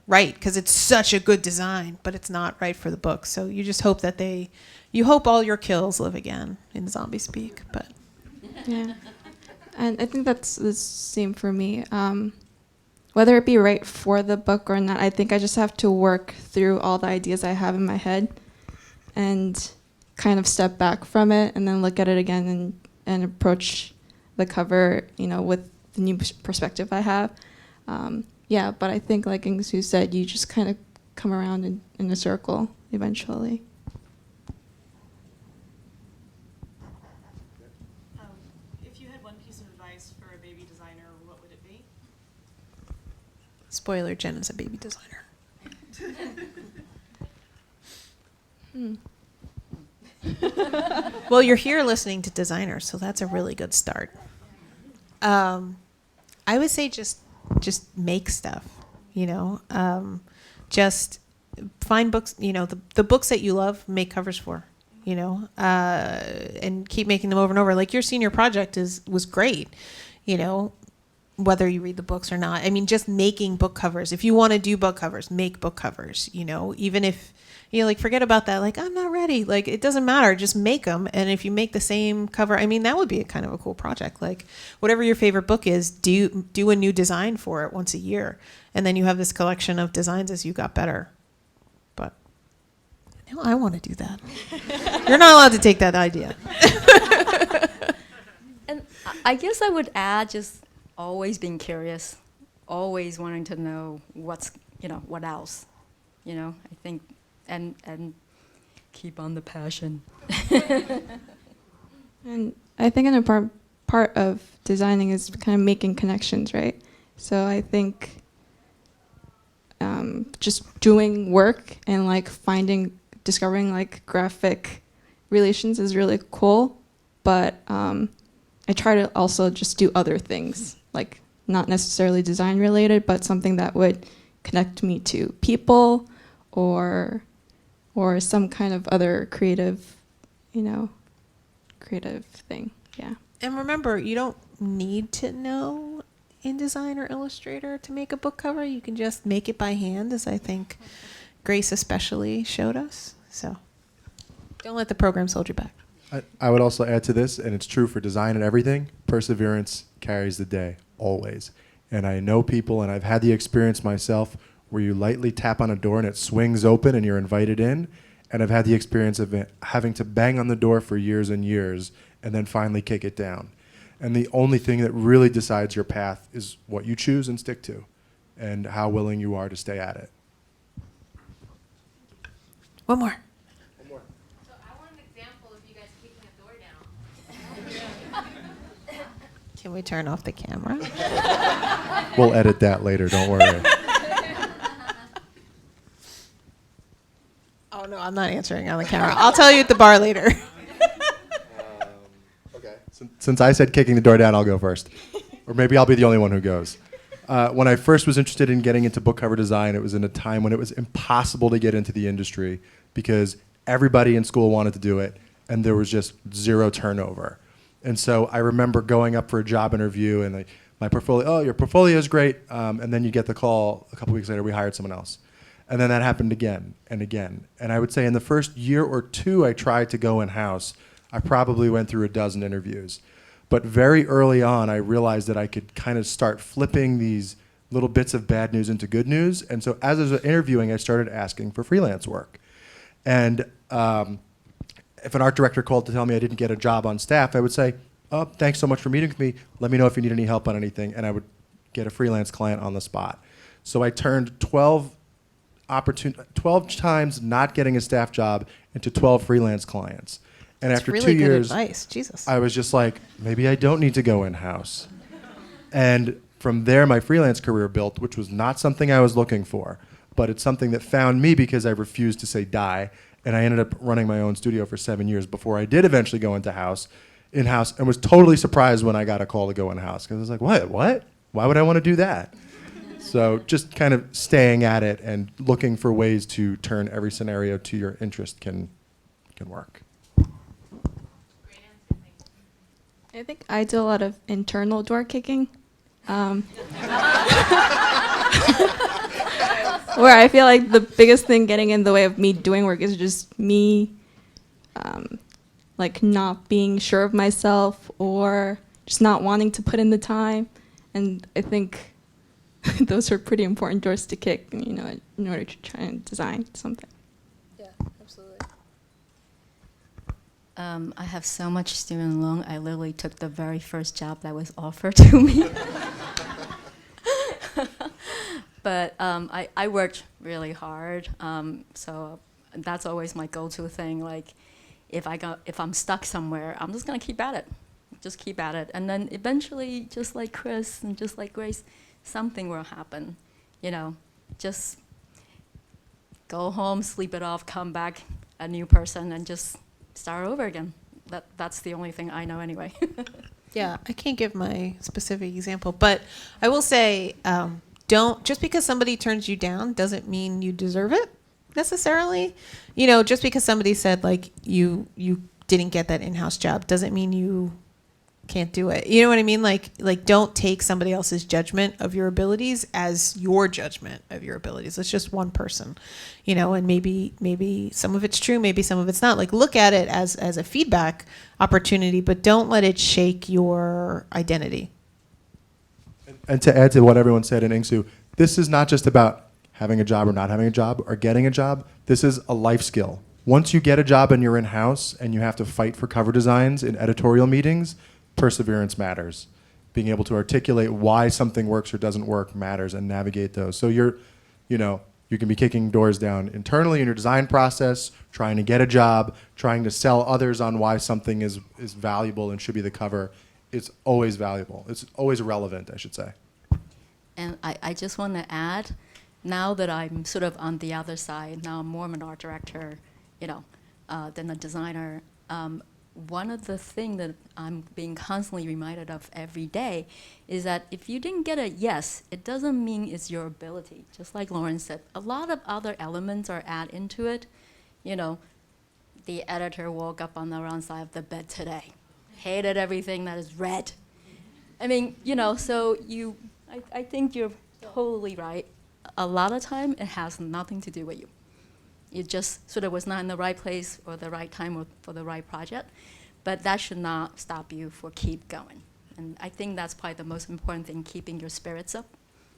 right, because it's such a good design, but it's not right for the book. So you just hope that you hope all your kills live again, in zombie speak. But Yeah. And I think that's the same for me. Whether it be right for the book or not, I think I just have to work through all the ideas I have in my head and kind of step back from it and then look at it again and approach the cover, with the new perspective I have. Yeah, but I think, like Ingsu said, you just kind of come around in a circle eventually. If you had one piece of advice for a baby designer, what would it be? spoiler, Jen is a baby designer. Well, you're here listening to designers, so that's a really good start. I would say just make stuff, just find books, the books that you love, make covers for, and keep making them over and over. Like your senior project was great, whether you read the books or not. I mean, just making book covers. If you want to do book covers, make book covers, even if, forget about that. Like, I'm not ready. Like, it doesn't matter. Just make them. And if you make the same cover, I mean, that would be a kind of a cool project. Like, whatever your favorite book is, do a new design for it once a year. And then you have this collection of designs as you got better. But now I want to do that. You're not allowed to take that idea. And I guess I would add just always being curious, always wanting to know what else, I think, and keep on the passion. And I think an important part of designing is kind of making connections, right? So I think just doing work and discovering graphic relations is really cool, but I try to also just do other things, like not necessarily design related, but something that would connect me to people or some kind of other creative thing. Yeah. And remember, you don't need to know InDesign or Illustrator to make a book cover. You can just make it by hand, as I think Grace especially showed us. So don't let the programs hold you back. I would also add to this, and it's true for design and everything, perseverance carries the day, always. And I know people, and I've had the experience myself, where you lightly tap on a door and it swings open and you're invited in. And I've had the experience of having to bang on the door for years and years and then finally kick it down. And the only thing that really decides your path is what you choose and stick to and how willing you are to stay at it. One more. So I want an example of you guys kicking a door down. Can we turn off the camera? We'll edit that later, don't worry. Oh, no, I'm not answering on the camera. I'll tell you at the bar later. Okay. Since I said kicking the door down, I'll go first. Or maybe I'll be the only one who goes. When I first was interested in getting into book cover design, it was in a time when it was impossible to get into the industry because everybody in school wanted to do it, and there was just zero turnover. And so I remember going up for a job interview, and my portfolio, your portfolio is great, and then you get the call a couple weeks later, we hired someone else. And then that happened again and again. And I would say in the first year or two I tried to go in-house, I probably went through a dozen interviews. But very early on, I realized that I could kind of start flipping these little bits of bad news into good news. And so as I was interviewing, I started asking for freelance work. And if an art director called to tell me I didn't get a job on staff, I would say, oh, thanks so much for meeting with me. Let me know if you need any help on anything. And I would get a freelance client on the spot. So I turned 12 times not getting a staff job into 12 freelance clients. And That's after really 2 good years, advice. Jesus. I was just like, maybe I don't need to go in-house. And from there, my freelance career built, which was not something I was looking for, but it's something that found me because I refused to say die. And I ended up running my own studio for 7 years before I did eventually go in-house, and was totally surprised when I got a call to go in-house. Because I was like, what? Why would I want to do that? So just kind of staying at it and looking for ways to turn every scenario to your interest can work. Great answer, thank you. I think I do a lot of internal door kicking. Where I feel like the biggest thing getting in the way of me doing work is just me like not being sure of myself or just not wanting to put in the time. And I think those are pretty important doors to kick, you know, in order to try and design something. Yeah, absolutely. I have so much student loan. I literally took the very first job that was offered to me. But I worked really hard, so that's always my go-to thing. Like, if I'm stuck somewhere, I'm just gonna keep at it, and then eventually, just like Chris and just like Grace, something will happen. You know, just go home, sleep it off, come back a new person, and just start over again. That's the only thing I know anyway. Yeah, I can't give my specific example, but I will say, don't, just because somebody turns you down doesn't mean you deserve it necessarily. You know, just because somebody said like you didn't get that in-house job doesn't mean you can't do it. You know what I mean? Like don't take somebody else's judgment of your abilities as your judgment of your abilities. It's just one person, you know, and maybe some of it's true, maybe some of it's not. Like, look at it as a feedback opportunity, but don't let it shake your identity. And to add to what everyone said in Ingsu, this is not just about having a job or not having a job or getting a job. This is a life skill. Once you get a job and you're in-house and you have to fight for cover designs in editorial meetings, perseverance matters. Being able to articulate why something works or doesn't work matters and navigate those. So you can be kicking doors down internally in your design process, trying to get a job, trying to sell others on why something is valuable and should be the cover. It's always valuable. It's always relevant, I should say. And I just want to add, now that I'm sort of on the other side, now I'm more of an art director, than a designer. One of the things that I'm being constantly reminded of every day is that if you didn't get a yes, it doesn't mean it's your ability. Just like Lauren said, a lot of other elements are added into it. You know, the editor woke up on the wrong side of the bed today. Hated everything that is red. I mean, so I think you're totally right. A lot of time, it has nothing to do with you. You just sort of was not in the right place or the right time or for the right project. But that should not stop you for keep going. And I think that's probably the most important thing, keeping your spirits up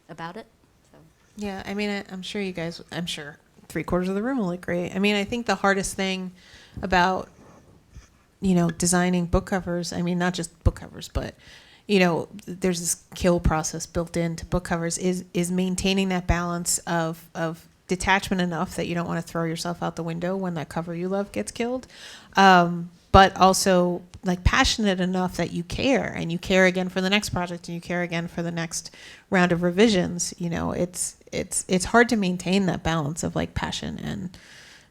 about it. So. Yeah, I mean, I'm sure 3/4 of the room will agree. I mean, I think the hardest thing about designing book covers, I mean, not just book covers, but, there's this kill process built into book covers, is maintaining that balance of detachment enough that you don't want to throw yourself out the window when that cover you love gets killed. But also like passionate enough that you care, and you care again for the next project, and you care again for the next round of revisions. It's hard to maintain that balance of like passion and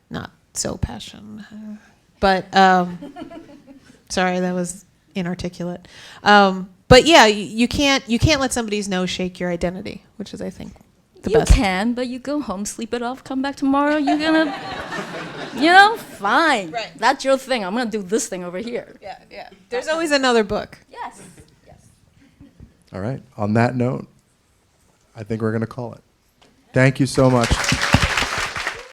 not so passion. But sorry, that was inarticulate. But yeah, you can't let somebody's no shake your identity, which is, I think, the best. You can, but you go home, sleep it off, come back tomorrow, you're gonna, fine. Right. That's your thing. I'm gonna do this thing over here. Yeah. There's always another book. Yes. All right. On that note, I think we're going to call it. Thank you so much.